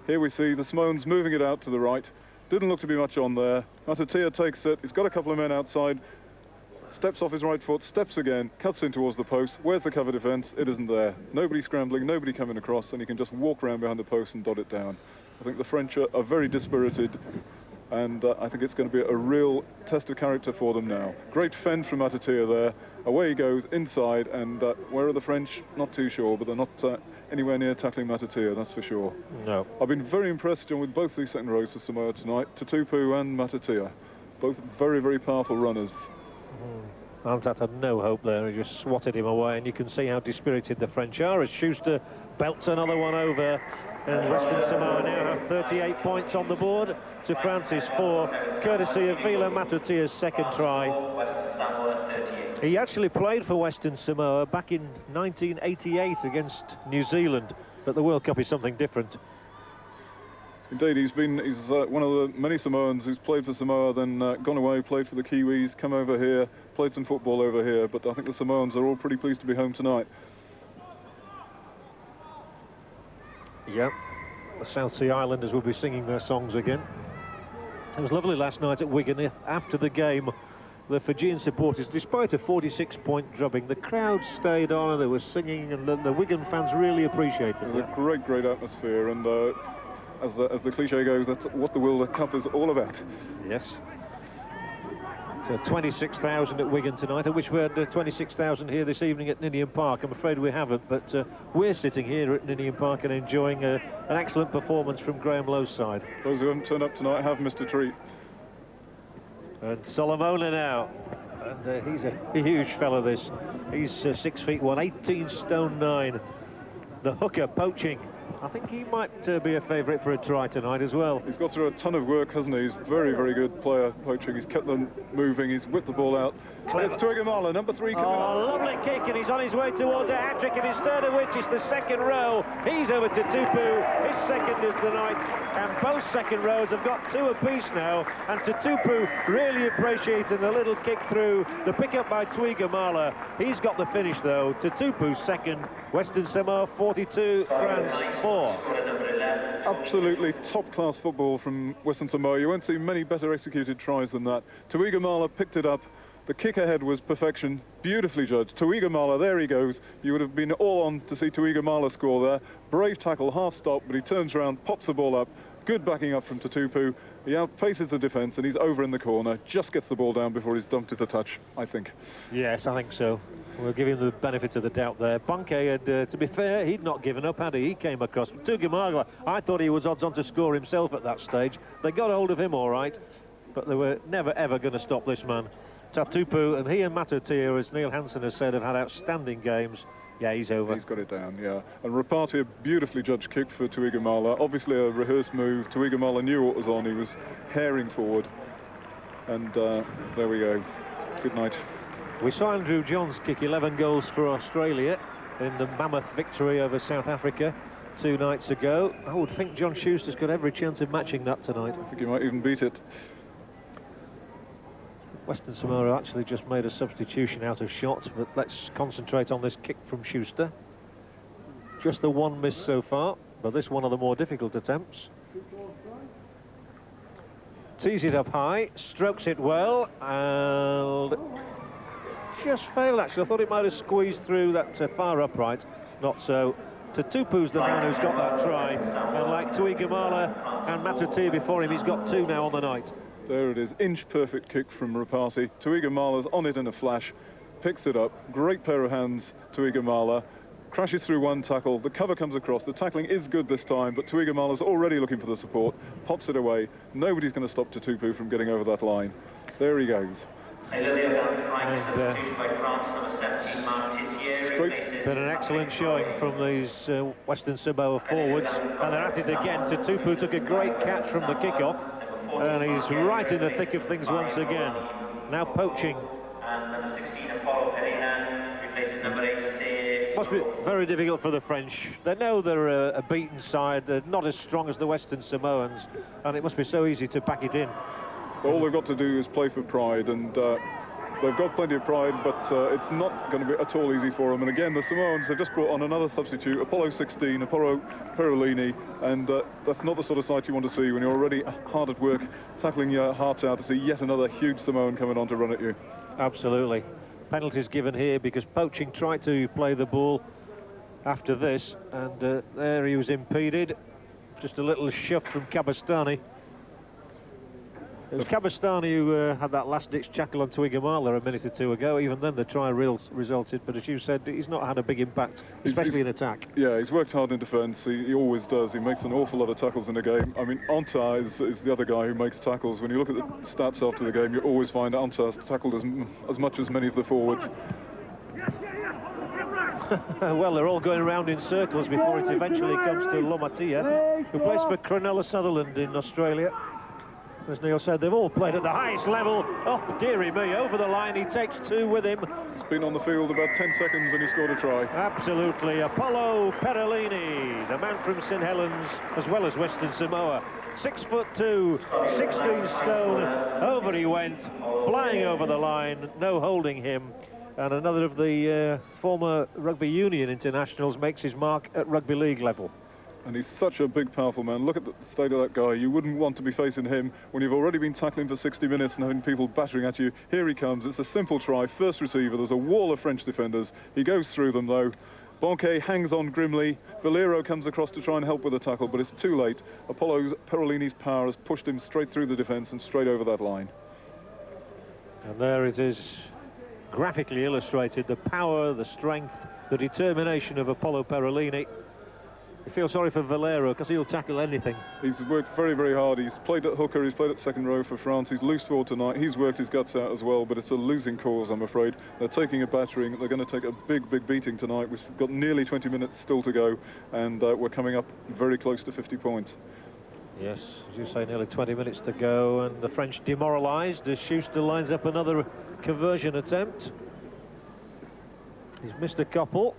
Here we see the Samoans moving it out to the right. Didn't look to be much on there. Matatia takes it, he's got a couple of men outside, steps off his right foot, steps again, cuts in towards the post. Where's the cover defence? It isn't there. Nobody scrambling, nobody coming across, and he can just walk around behind the post and dot it down. I think the French are very dispirited, and I think it's going to be a real test of character for them now. Great fend from Matatia there. Away he goes inside, and where are the French? Not too sure, but they're not anywhere near tackling Matatia, that's for sure. No. I've been very impressed, John, with both these second rows for Samoa tonight, Tatupu and Matatia. Both very, very powerful runners. Antat had no hope there, he just swatted him away, and you can see how dispirited the French are as Schuster belts another one over. And Western Samoa now have 38 points on the board to France's 4, courtesy of Vila Matutia's second try. He actually played for Western Samoa back in 1988 against New Zealand, but the World Cup is something different. Indeed, he's one of the many Samoans who's played for Samoa, then gone away, played for the Kiwis, come over here, played some football over here, but I think the Samoans are all pretty pleased to be home tonight. Yeah, the South Sea Islanders will be singing their songs again. It was lovely last night at Wigan. After the game, the Fijian supporters, despite a 46-point drubbing, the crowd stayed on and they were singing, and the Wigan fans really appreciated it. It was a great, great atmosphere, and as the cliche goes, that's what the World Cup is all about. Yes. So 26,000 at Wigan tonight. I wish we had 26,000 here this evening at Ninian Park. I'm afraid we haven't, but we're sitting here at Ninian Park and enjoying an excellent performance from Graham Lowe's side. Those who haven't turned up tonight have missed a treat. And Solomona now. And he's a huge fellow, this. He's 6'1", 18 stone 9. The hooker poaching. I think he might be a favourite for a try tonight as well. He's got through a ton of work, hasn't he? He's a very, very good player poaching. He's kept them moving. He's whipped the ball out. Clever. It's Tuigamala, number 3 coming up. Lovely kick, and he's on his way towards a hat-trick, and his third of which is the second row. He's over to Tupu. His second is the night, and both second rows have got 2 apiece now, and Tupu really appreciating the little kick through, the pick-up by Tuigamala. He's got the finish, though. Tupu second, Western Samoa 42, France 4. Absolutely top-class football from Western Samoa. You won't see many better executed tries than that. Tuigamala picked it up. The kick ahead was perfection, beautifully judged. Tuigamala, there he goes. You would have been all on to see Tuigamala score there. Brave tackle, half stop, but he turns around, pops the ball up. Good backing up from Tatupu. He outpaces the defence and he's over in the corner. Just gets the ball down before he's dumped it a touch, I think. Yes, I think so. We'll give him the benefit of the doubt there. Bonke had, to be fair, he'd not given up, had he? He came across. Tuigamala, I thought he was odds on to score himself at that stage. They got hold of him all right, but they were never, ever going to stop this man. Tatupu, and he and Matatia, as Neil Hansen has said, have had outstanding games. Yeah, he's over. He's got it down, yeah. And Rapati, a beautifully judged kick for Tuigamala. Obviously a rehearsed move. Tuigamala knew what was on. He was herring forward. And there we go. Good night. We saw Andrew Johns kick 11 goals for Australia in the mammoth victory over South Africa 2 nights ago. I would think John Schuster's got every chance of matching that tonight. I think he might even beat it. Western Samoa actually just made a substitution out of shot, but let's concentrate on this kick from Schuster. Just the one miss so far, but this one of the more difficult attempts. Tees it up high, strokes it well, and just failed actually. I thought it might have squeezed through that far upright. Not so. Tatupu's the man who's got that try, and like Tuigamala and Matatia before him, he's got 2 now on the night. There it is, inch-perfect kick from Rapati. Tuigamala's on it in a flash, picks it up, great pair of hands, Tuigamala, crashes through one tackle, the cover comes across, the tackling is good this time, but Tuigamala's already looking for the support, pops it away, nobody's going to stop Tatupu from getting over that line. There he goes. Been an excellent showing from these Western Samoa forwards, and they're at it again. Tatupu took a great catch from the kick-off, and he's right in the thick of things once again. Now poaching. Must be very difficult for the French. They know they're a beaten side. They're not as strong as the Western Samoans, and it must be so easy to pack it in. All they've got to do is play for pride, and they've got plenty of pride, but it's not going to be at all easy for them. And again, the Samoans have just brought on another substitute, Apollo 16, Apollo Perolini, and that's not the sort of sight you want to see when you're already hard at work, tackling your hearts out, to see yet another huge Samoan coming on to run at you. Absolutely. Penalties given here because Poaching tried to play the ball after this, and there he was impeded. Just a little shove from Kabastani. It was Kabastani who had that last-ditch tackle on Tuigamala a minute or 2 ago. Even then, the try resulted, but as you said, he's not had a big impact, especially in attack. Yeah, he's worked hard in defence. He always does. He makes an awful lot of tackles in the game. I mean, Anta is the other guy who makes tackles. When you look at the stats after the game, you always find Anta's tackled as much as many of the forwards. Well, they're all going around in circles before it eventually comes to Lomatia, who plays for Cronulla Sutherland in Australia. As Neil said, they've all played at the highest level. Oh, dearie me, over the line, he takes 2 with him. He's been on the field about 10 seconds and he scored a try. Absolutely. Apollo Perolini, the man from St Helens, as well as Western Samoa. 6'2", 16 stone, over he went, flying over the line, no holding him. And another of the former rugby union internationals makes his mark at rugby league level. And he's such a big, powerful man. Look at the state of that guy. You wouldn't want to be facing him when you've already been tackling for 60 minutes and having people battering at you. Here he comes. It's a simple try. First receiver. There's a wall of French defenders. He goes through them, though. Bonke hangs on grimly. Valero comes across to try and help with the tackle, but it's too late. Apollo Perolini's power has pushed him straight through the defence and straight over that line. And there it is, graphically illustrated. The power, the strength, the determination of Apollo Perolini. You feel sorry for Valero because he'll tackle anything. He's worked very, very hard. He's played at hooker, he's played at second row for France. He's loose forward tonight. He's worked his guts out as well, but it's a losing cause, I'm afraid. They're taking a battering. They're going to take a big, big beating tonight. We've got nearly 20 minutes still to go, and we're coming up very close to 50 points. Yes, as you say, nearly 20 minutes to go, and the French demoralised as Schuster lines up another conversion attempt. He's missed a couple.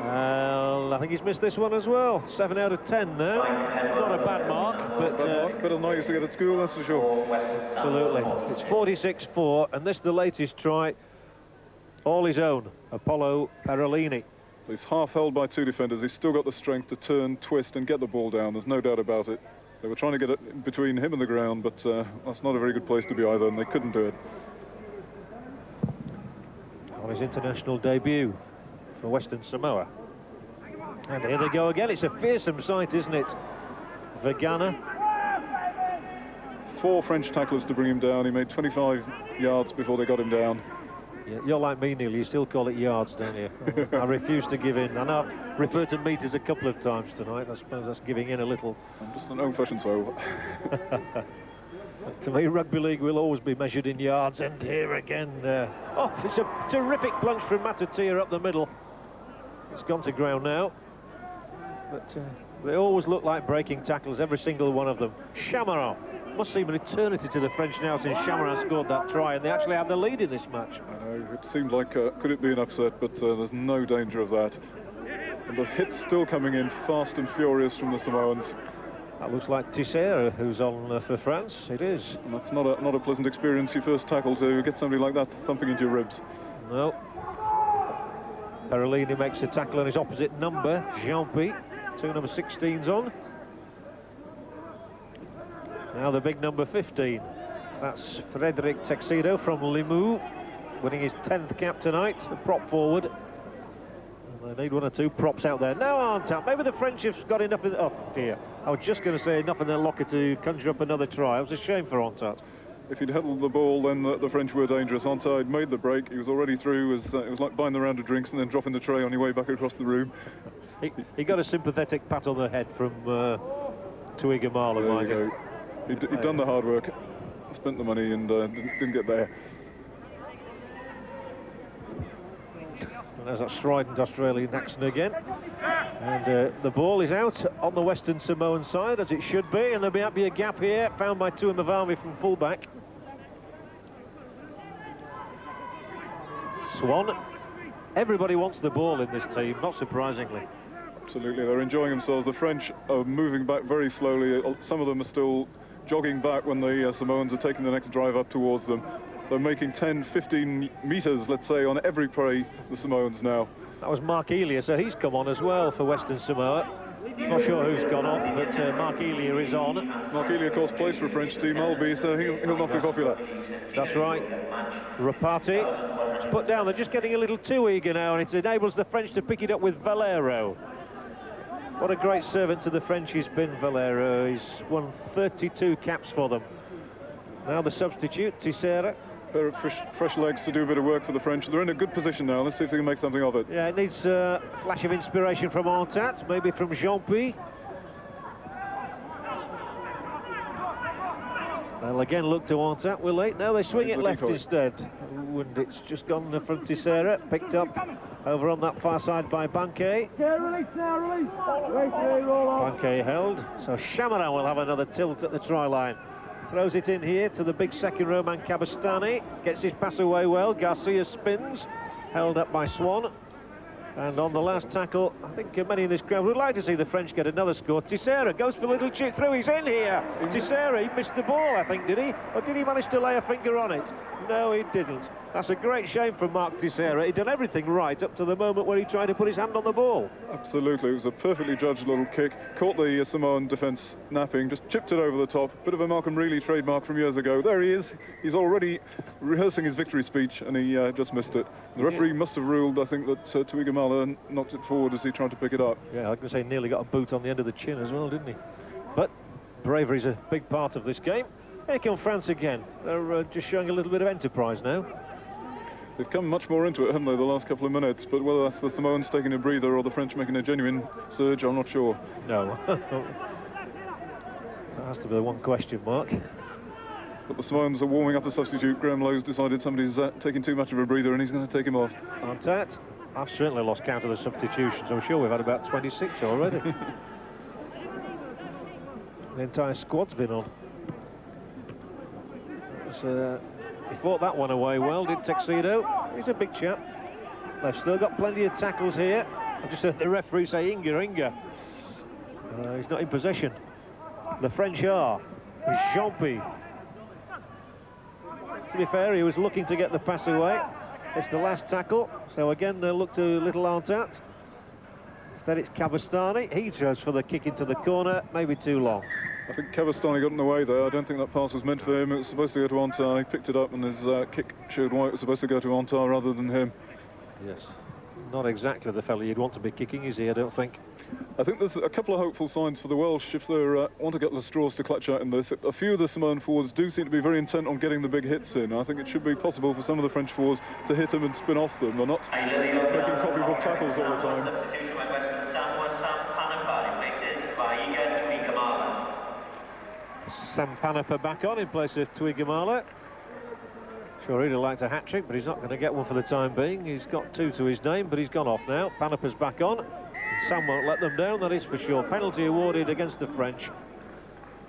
I think he's missed this one as well. 7 out of 10 now. Not a bad mark, but better than I used to get at school, that's for sure. Absolutely. It's 46-4, and this the latest try. All his own, Apollo Perolini. He's half held by 2 defenders. He's still got the strength to turn, twist, and get the ball down. There's no doubt about it. They were trying to get it between him and the ground, but that's not a very good place to be either, and they couldn't do it. On his international debut for Western Samoa. And here they go again. It's a fearsome sight, isn't it? Vagana. 4 French tacklers to bring him down. He made 25 yards before they got him down. Yeah, you're like me, Neil. You still call it yards, don't you? I refuse to give in. I know I've referred to metres a couple of times tonight. I suppose that's giving in a little. I'm just an old-fashioned soul. To me, rugby league will always be measured in yards, and here again. Oh, it's a terrific plunge from Matatia up the middle. It's gone to ground now. But they always look like breaking tackles, every single one of them. Chamaran. Must seem an eternity to the French now since Chamaran scored that try, and they actually have the lead in this match. I know, it seemed like, could it be an upset, but there's no danger of that. And the hits still coming in fast and furious from the Samoans. That looks like Tissera, who's on for France. It is. And that's not a pleasant experience, your first tackle, to get somebody like that thumping into your ribs. No. Perolini makes a tackle on his opposite number, Jean-Pi. Two number 16s on. Now the big number 15. That's Frederic Texido from Limoux, winning his 10th cap tonight, a prop forward. And they need one or two props out there. No, aren't out. Maybe the French have got enough in... Oh, dear. I was just going to say enough in their locker to conjure up another try. It was a shame for Ontat. If he'd held the ball, then the French were dangerous. Ontat made the break. He was already through. It was like buying the round of drinks and then dropping the tray on your way back across the room. He got a sympathetic pat on the head from Tuigamala, mind you. He'd done the hard work, spent the money, and didn't get there. And there's that strident Australian accent again. And the ball is out on the Western Samoan side, as it should be, and there'll be a gap here, found by Tuimavami from fullback. Swan. Everybody wants the ball in this team, not surprisingly. Absolutely, they're enjoying themselves. The French are moving back very slowly. Some of them are still jogging back when the Samoans are taking the next drive up towards them. They're making 10, 15 metres, let's say, on every prey, the Samoans now. That was Mark Elia, so he's come on as well for Western Samoa. Not sure who's gone on, but Mark Elia is on. Mark Elia, of course, plays for a French team, Albi, so he'll not be popular. That's right. Rapati. It's put down. They're just getting a little too eager now, and it enables the French to pick it up with Valero. What a great servant to the French he's been, Valero. He's won 32 caps for them. Now the substitute, Tissera. Pair of fresh legs to do a bit of work for the French. They're in a good position now. Let's see if they can make something of it. Yeah, it needs a flash of inspiration from Ontat, maybe from Jean-Pi. They'll again look to Ontat, will they? No, they swing it left instead. And it's just gone from Tissera, picked up over on that far side by Banquet. Banquet held, so Chamaran will have another tilt at the try line. Throws it in here to the big second Roman Cabastani. Gets his pass away well. Garcia spins. Held up by Swan. And on the last tackle, I think many in this crowd would like to see the French get another score. Tissera goes for a little chip through. He's in here. Tissera, he missed the ball, I think, did he? Or did he manage to lay a finger on it? No, he didn't. That's a great shame for Mark Tissera. He'd done everything right up to the moment where he tried to put his hand on the ball. Absolutely, it was a perfectly judged little kick. Caught the Samoan defence napping, just chipped it over the top. Bit of a Malcolm Reilly trademark from years ago. There he is. He's already rehearsing his victory speech, and he just missed it. The referee must have ruled, I think, that Tuigamala knocked it forward as he tried to pick it up. Yeah, I was going to say nearly got a boot on the end of the chin as well, didn't he? But bravery's a big part of this game. Here come France again. They're just showing a little bit of enterprise now. They've come much more into it, haven't they, the last couple of minutes? But whether that's the Samoans taking a breather or the French making a genuine surge, I'm not sure. No. That has to be the one question mark. But the Samoans are warming up the substitute. Graham Lowe's decided somebody's taking too much of a breather and he's going to take him off. Ontat. I've certainly lost count of the substitutions. I'm sure we've had about 26 already. The entire squad's been on. He fought that one away well, did Tuxedo. He's a big chap. They've still got plenty of tackles here. I just heard the referee say, Inga. He's not in possession. The French are. It's Jean-Pi. To be fair, he was looking to get the pass away. It's the last tackle. So again, they'll look to little Ontat. Instead, it's Cabastani. He goes for the kick into the corner. Maybe too long. I think Cabastani got in the way there. I don't think that pass was meant for him. It was supposed to go to Ontar. He picked it up and his kick showed why it was supposed to go to Ontar rather than him. Yes. Not exactly the fella you'd want to be kicking, is he? I don't think. I think there's a couple of hopeful signs for the Welsh if they want to get the straws to clutch out in this. A few of the Samoan forwards do seem to be very intent on getting the big hits in. I think it should be possible for some of the French forwards to hit them and spin off them. They're not making copybook tackles all the time. Sam Panapa back on in place of Tuigamala. Sure, he'd have liked a hat-trick, but he's not going to get one for the time being. He's got 2 to his name, but he's gone off now. Panapa's back on. And Sam won't let them down, that is for sure. Penalty awarded against the French.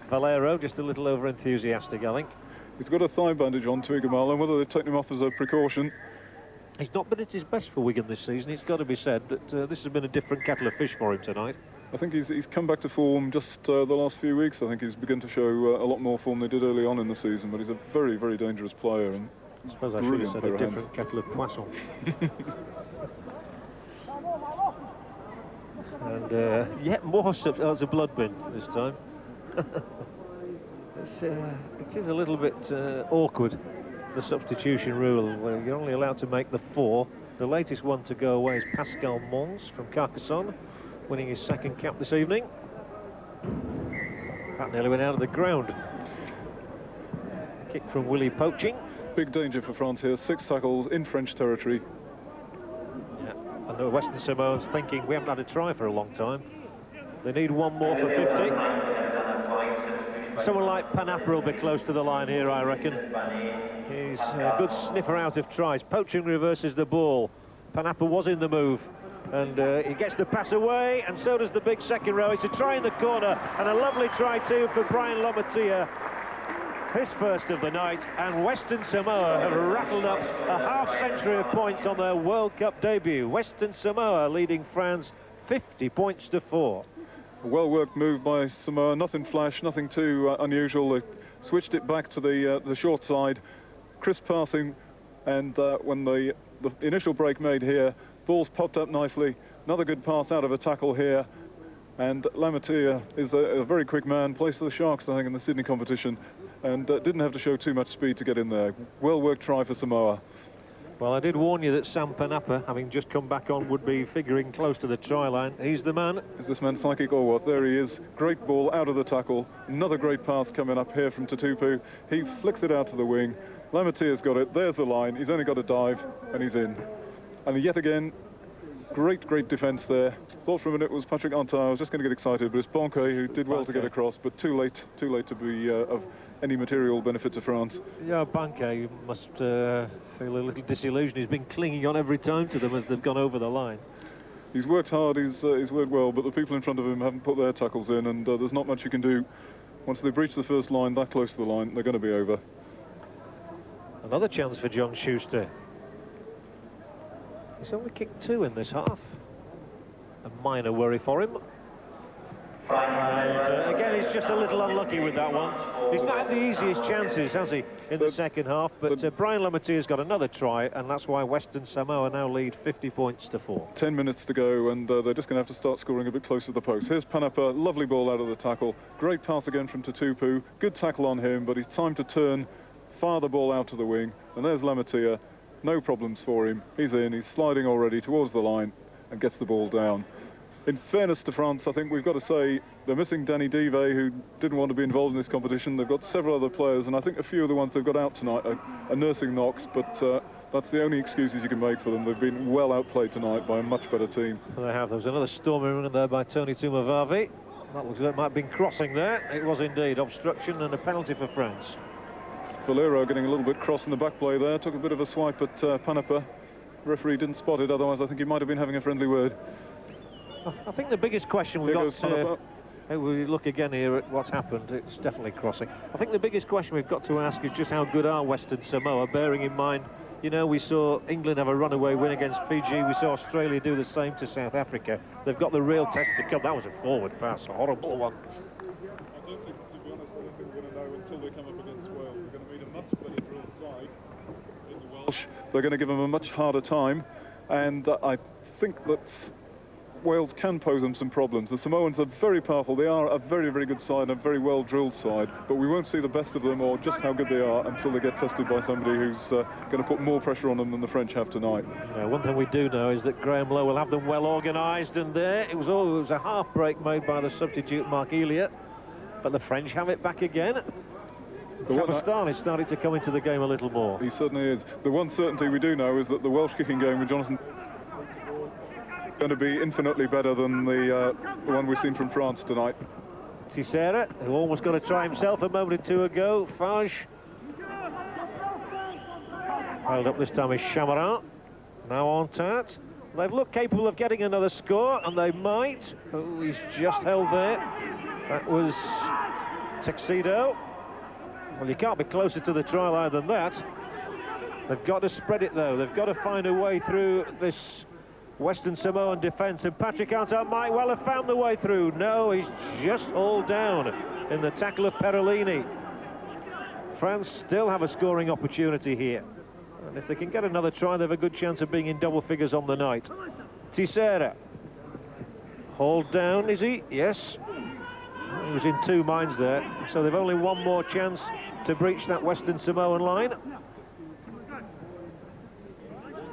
Valero just a little over-enthusiastic, I think. He's got a thigh bandage on Tuigamala, and whether they've taken him off as a precaution. He's not been at his best for Wigan this season. It's got to be said that this has been a different kettle of fish for him tonight. I think he's come back to form just the last few weeks. I think he's begun to show a lot more form than he did early on in the season, but he's a very, very dangerous player. And I suppose I should have said a different kettle of poisson. And yet more it's a blood bin this time. It is a little bit awkward, the substitution rule, where you're only allowed to make the 4. The latest one to go away is Pascal Mons from Carcassonne, winning his 2nd cap this evening. That nearly went out of the ground. Kick from Willie Poaching. Big danger for France here. 6 tackles in French territory. Yeah, and the Western Samoans thinking we haven't had a try for a long time. They need one more for 50. Someone like Panapa will be close to the line here, I reckon. He's a good sniffer out of tries. Poaching reverses the ball. Panapa was in the move. And he gets the pass away, and so does the big second row. It's a try in the corner, and a lovely try too for Brian Lomatia. His first of the night, and Western Samoa have rattled up a half-century of points on their World Cup debut. Western Samoa leading France 50 points to 4. A well-worked move by Samoa, nothing flash, nothing too unusual. They switched it back to the short side, crisp passing, and when the initial break made here, ball's popped up nicely. Another good pass out of a tackle here, and Lomatia is a very quick man, plays for the Sharks, I think, in the Sydney competition, and didn't have to show too much speed to get in there. Well-worked try for Samoa. Well, I did warn you that Sam Panapa, having just come back on, would be figuring close to the try line. He's the man. Is this man psychic or what? There he is. Great ball out of the tackle. Another great pass coming up here from Tutupu. He flicks it out to the wing. Lamatia's got it. There's the line. He's only got to dive, and he's in. And yet again, great defence there. Thought for a minute it was Patrick Antar. I was just going to get excited, but it's Bonke who did well to get across, but too late to be of any material benefit to France. Yeah, Bonke must feel a little disillusioned. He's been clinging on every time to them as they've gone over the line. He's worked hard, he's worked well, but the people in front of him haven't put their tackles in, and there's not much you can do. Once they breach the first line, that close to the line, they're going to be over. Another chance for John Schuster. He's only kicked 2 in this half. A minor worry for him. And, again, he's just a little unlucky with that one. He's not had the easiest chances, has he, in the second half? But Brian Lamatia's got another try, and that's why Western Samoa now lead 50 points to 4. 10 minutes to go, and they're just going to have to start scoring a bit closer to the post. Here's Panapa, lovely ball out of the tackle. Great pass again from Tutupu. Good tackle on him, but it's time to turn, fire the ball out to the wing. And there's Lamatia. No problems for him. He's in, he's sliding already towards the line and gets the ball down. In fairness to France, I think we've got to say they're missing Danny Dive, who didn't want to be involved in this competition. They've got several other players, and I think a few of the ones they've got out tonight are nursing knocks, but that's the only excuses you can make for them. They've been well outplayed tonight by a much better team. Well, they have. There was another stormy run there by Tony Tumavavi. That looks like it might have been crossing there. It was indeed obstruction and a penalty for France. Valero getting a little bit cross in the back play there, took a bit of a swipe at Panapa. Referee didn't spot it, otherwise I think he might have been having a friendly word. I think the biggest question we've got we look again here at what's happened. It's definitely crossing. I think the biggest question we've got to ask is just how good are Western Samoa, bearing in mind, you know, we saw England have a runaway win against Fiji. We saw Australia do the same to South Africa. They've got the real test to come. That was a forward pass, a horrible one. I don't think, to be honest, we're going to know until they come up against Wales. They're going to meet a much better drill side in the Welsh. They're going to give them a much harder time, and I think that Wales can pose them some problems. The Samoans are very powerful. They are a very, very good side, a very well-drilled side, but we won't see the best of them or just how good they are until they get tested by somebody who's going to put more pressure on them than the French have tonight. One thing we do know is that Graham Lowe will have them well organised, and there it was a half break made by the substitute Mark Elliott, but the French have it back again. Cabestany is starting to come into the game a little more. He certainly is. The one certainty we do know is that the Welsh kicking game with Jonathan going to be infinitely better than the one we've seen from France tonight. Tissera, who almost got a try himself a moment or two ago. Fage. Held up this time is Chamarin. Now on Tat. They've looked capable of getting another score, and they might. Oh, he's just held there. That was Tuxedo. Well, you can't be closer to the try line than that. They've got to spread it, though. They've got to find a way through this Western Samoan defence, and Patrick Arnott might well have found the way through. No, he's just all down in the tackle of Perolini. France still have a scoring opportunity here, and if they can get another try, they have a good chance of being in double figures on the night. Tissera. Hauled down, is he? Yes. He was in two minds there, so they've only one more chance to breach that Western Samoan line.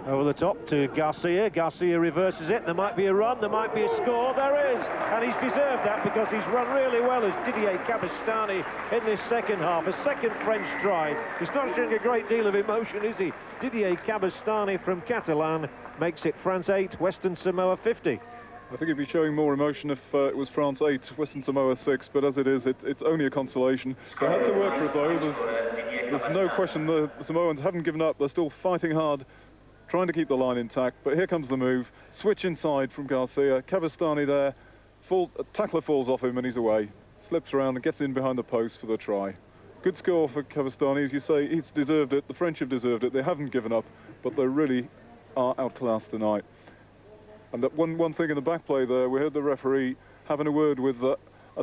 Over the top to Garcia. Garcia reverses it. There might be a run, there might be a score. There is, and he's deserved that because he's run really well as Didier Cabestany in this second half. A second French try. He's not showing a great deal of emotion, is he? Didier Cabestany from Catalan makes it France 8, Western Samoa 50. I think he'd be showing more emotion if it was France 8, Western Samoa 6, but as it is, it's only a consolation. They have to work for it, though. There's no question the Samoans haven't given up. They're still fighting hard, trying to keep the line intact, but here comes the move. Switch inside from Garcia. Cabestany there. Tackler falls off him and he's away. Slips around and gets in behind the post for the try. Good score for Cabestany. As you say, he's deserved it. The French have deserved it. They haven't given up, but they really are outclassed tonight. And that one thing in the back play there, we heard the referee having a word with a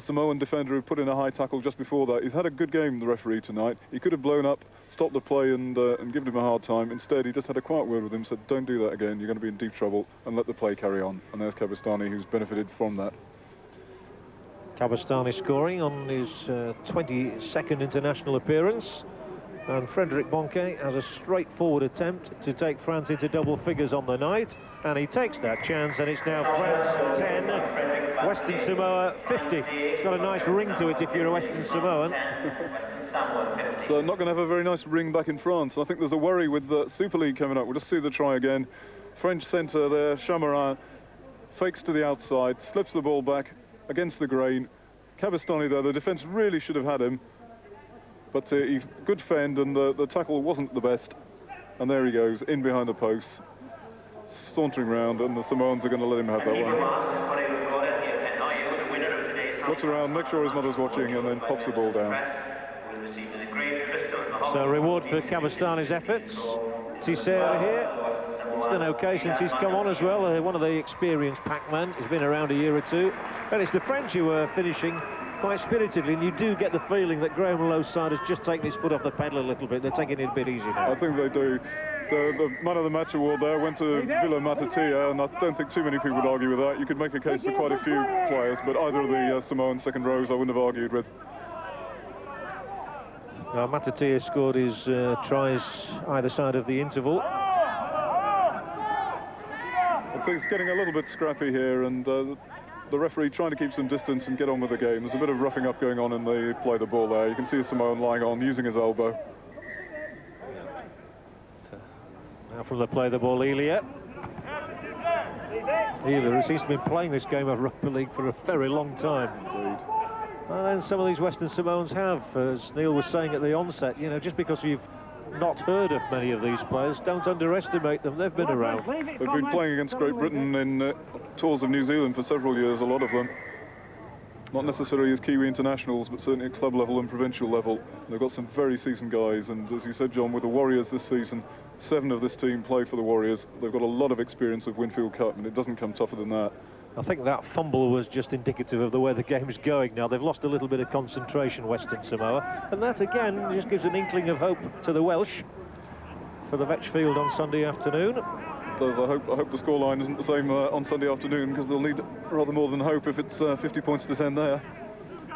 Samoan defender who put in a high tackle just before that. He's had a good game, the referee, tonight. He could have blown up, stopped the play and given him a hard time. Instead, he just had a quiet word with him, said, don't do that again, you're going to be in deep trouble, and let the play carry on. And there's Cabestany, who's benefited from that. Cabestany scoring on his 22nd international appearance. And Frederic Bonquet has a straightforward attempt to take France into double figures on the night, and he takes that chance, and it's now France 10, Western Samoa 50. It's got a nice ring to it if you're a Western Samoan. So not going to have a very nice ring back in France. I think there's a worry with the Super League coming up. We'll just see the try again. French centre there, Chamarin fakes to the outside, slips the ball back against the grain. Cabestany there, the defence really should have had him. But he good fend, and the tackle wasn't the best. And there he goes, in behind the post, sauntering round, and the Samoans are going to let him have that one. Looks around, makes sure his mother's watching, and then pops the ball down. So reward for Cabestany's efforts. Tissera here. He's done okay since he's come on as well. One of the experienced packmen. He's been around a year or two. But it's the French who are finishing quite spiritedly, and you do get the feeling that Graham Lowe's side has just taken his foot off the pedal a little bit. They're taking it a bit easy now. I think they do. The man of the match award there went to Villa Matatia, and I don't think too many people would argue with that. You could make a case for quite a few players, but either of the Samoan second rows I wouldn't have argued with. Matatia scored his tries either side of the interval. I think it's getting a little bit scrappy here, and the referee trying to keep some distance and get on with the game. There's a bit of roughing up going on in the play the ball there. You can see a Samoan lying on, using his elbow. Now from the play the ball, Elia. Elia seems to have been playing this game of rugby league for a very long time. Indeed. And some of these Western Samoans have, as Neil was saying at the onset, you know, just because you've not heard of many of these players, don't underestimate them. They've been around. They've been playing against Great Britain in tours of New Zealand for several years, a lot of them. Not necessarily as Kiwi internationals, but certainly at club level and provincial level. They've got some very seasoned guys, and as you said, John, with the Warriors this season, 7 of this team play for the Warriors. They've got a lot of experience of Winfield Cup, and it doesn't come tougher than that. I think that fumble was just indicative of the way the game is going now. They've lost a little bit of concentration, Western Samoa, and that again just gives an inkling of hope to the Welsh for the Vetch Field on Sunday afternoon. does. I hope the scoreline isn't the same on Sunday afternoon, because they'll need rather more than hope if it's 50 points to 10 there.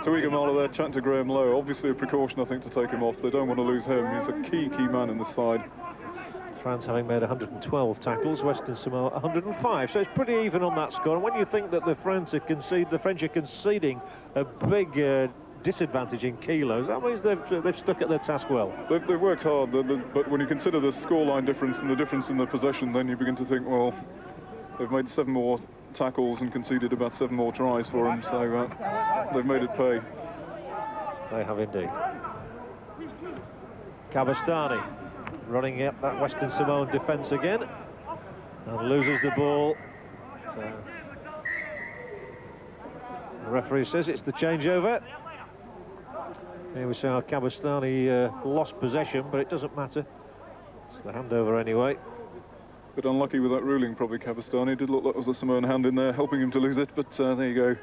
Tuigamala there chatting to Graham Lowe. Obviously a precaution, I think, to take him off. They don't want to lose him. He's a key man in this side. France having made 112 tackles, Western Samoa 105, so it's pretty even on that score. And when you think that the French are conceding a big disadvantage in kilos, that means they've stuck at their task well. They've worked hard, but when you consider the scoreline difference and the difference in the possession, then you begin to think, well, they've made 7 more tackles and conceded about 7 more tries for them, so they've made it pay. They have indeed. Kabastani running up that Western Samoan defence again and loses the ball. So the referee says it's the changeover. Here we see how Kabastani lost possession, but it doesn't matter. It's the handover anyway. Bit unlucky with that ruling, probably, Kabastani. It did look like there was a Samoan hand in there helping him to lose it, but there you go.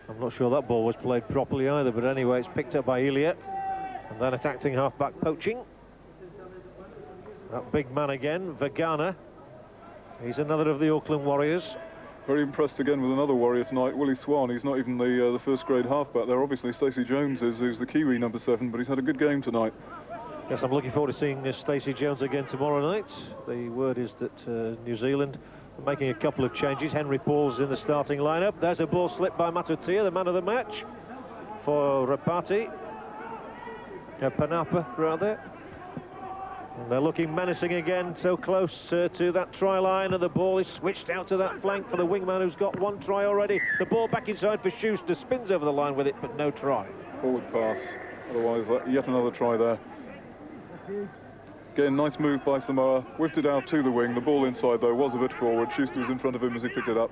I'm not sure that ball was played properly either, but anyway, it's picked up by Elia. And then attacking half-back poaching. That big man again, Vagana. He's another of the Auckland Warriors. Very impressed again with another Warrior tonight, Willie Swan. He's not even the first-grade halfback there. Obviously, Stacey Jones is, who's the Kiwi number 7, but he's had a good game tonight. Yes, I'm looking forward to seeing Stacey Jones again tomorrow night. The word is that New Zealand are making a couple of changes. Henry Paul's in the starting lineup. There's a ball slipped by Matutia, the man of the match, for Rapati. Panapa, rather. And they're looking menacing again, so close to that try line, and the ball is switched out to that flank for the wingman who's got 1 try already. The ball back inside for Schuster, spins over the line with it, but no try. Forward pass, otherwise yet another try there. Again, nice move by Samoa, whipped it out to the wing. The ball inside, though, was a bit forward. Schuster was in front of him as he picked it up.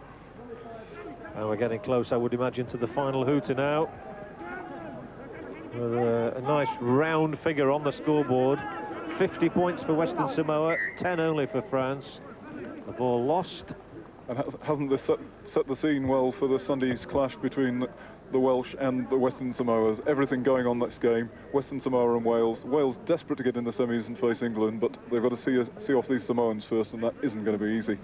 And we're getting close, I would imagine, to the final hooter now. With a nice round figure on the scoreboard. 50 points for Western Samoa, 10 only for France. The ball lost. And hasn't this set the scene well for the Sunday's clash between the Welsh and the Western Samoas? Everything going on this game. Western Samoa and Wales. Wales desperate to get in the semis and face England, but they've got to see off these Samoans first, and that isn't going to be easy.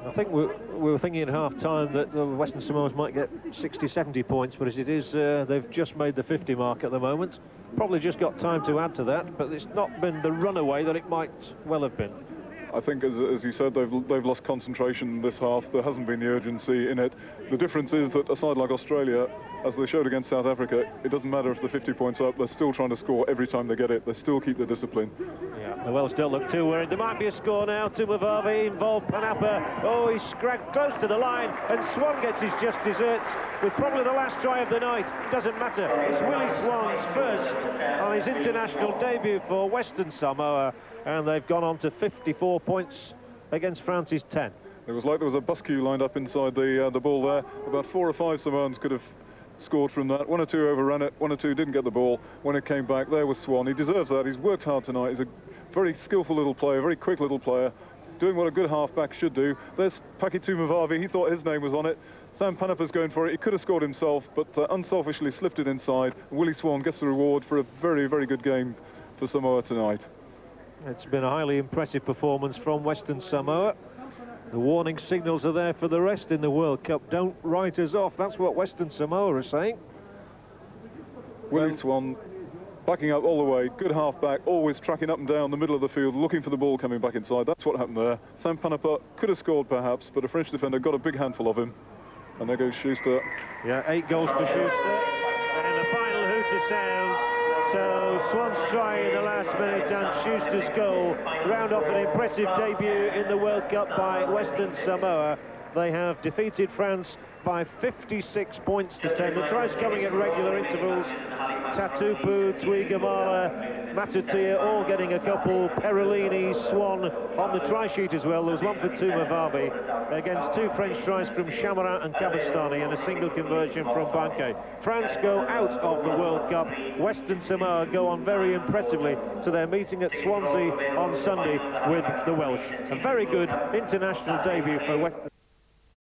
I think we were thinking at half-time that the Western Samoans might get 60, 70 points, but as it is, they've just made the 50 mark at the moment. Probably just got time to add to that, but it's not been the runaway that it might well have been. I think, as you said, they've lost concentration this half. There hasn't been the urgency in it. The difference is that a side like Australia, as they showed against South Africa, it doesn't matter if they're 50 points up, they're still trying to score every time they get it. They still keep their discipline. Yeah, the Welsh don't look too worried. There might be a score now. Tumavavi involved Panapa. Oh, he's scragged close to the line, and Swan gets his just desserts with probably the last try of the night. Doesn't matter. It's Willie Swan's first on his international debut for Western Samoa, and they've gone on to 54 points against France's 10. It was like there was a bus queue lined up inside the ball there. About 4 or 5 Samoans could have scored from that. 1 or 2 overran it, 1 or 2 didn't get the ball. When it came back, there was Swan. He deserves that. He's worked hard tonight. He's a very skillful little player, very quick little player, doing what a good halfback should do. There's Paki Tumavavi. He thought his name was on it. Sam Panapa's going for it. He could have scored himself, but unselfishly slipped it inside. Willie Swan gets the reward for a very, very good game for Samoa tonight. It's been a highly impressive performance from Western Samoa. The warning signals are there for the rest in the World Cup. Don't write us off. That's what Western Samoa are saying. Willie Swan backing up all the way. Good halfback, always tracking up and down the middle of the field, looking for the ball coming back inside. That's what happened there. Sam Panapa could have scored perhaps, but a French defender got a big handful of him. And there goes Schuster. Yeah, 8 goals for Schuster. And the final hooter sounds. So Swan's try in the last minute and Schuster's goal round off an impressive debut in the World Cup by Western Samoa. They have defeated France by 56 points to 10. The tries coming at regular intervals. Tatupu, Tuigamala, Matutia all getting a couple. Perolini, Swan on the try sheet as well. There was one for Tumavavi against 2 French tries from Chamarin and Kabastani and a single conversion from Banque. France go out of the World Cup. Western Samoa go on very impressively to their meeting at Swansea on Sunday with the Welsh. A very good international debut for Western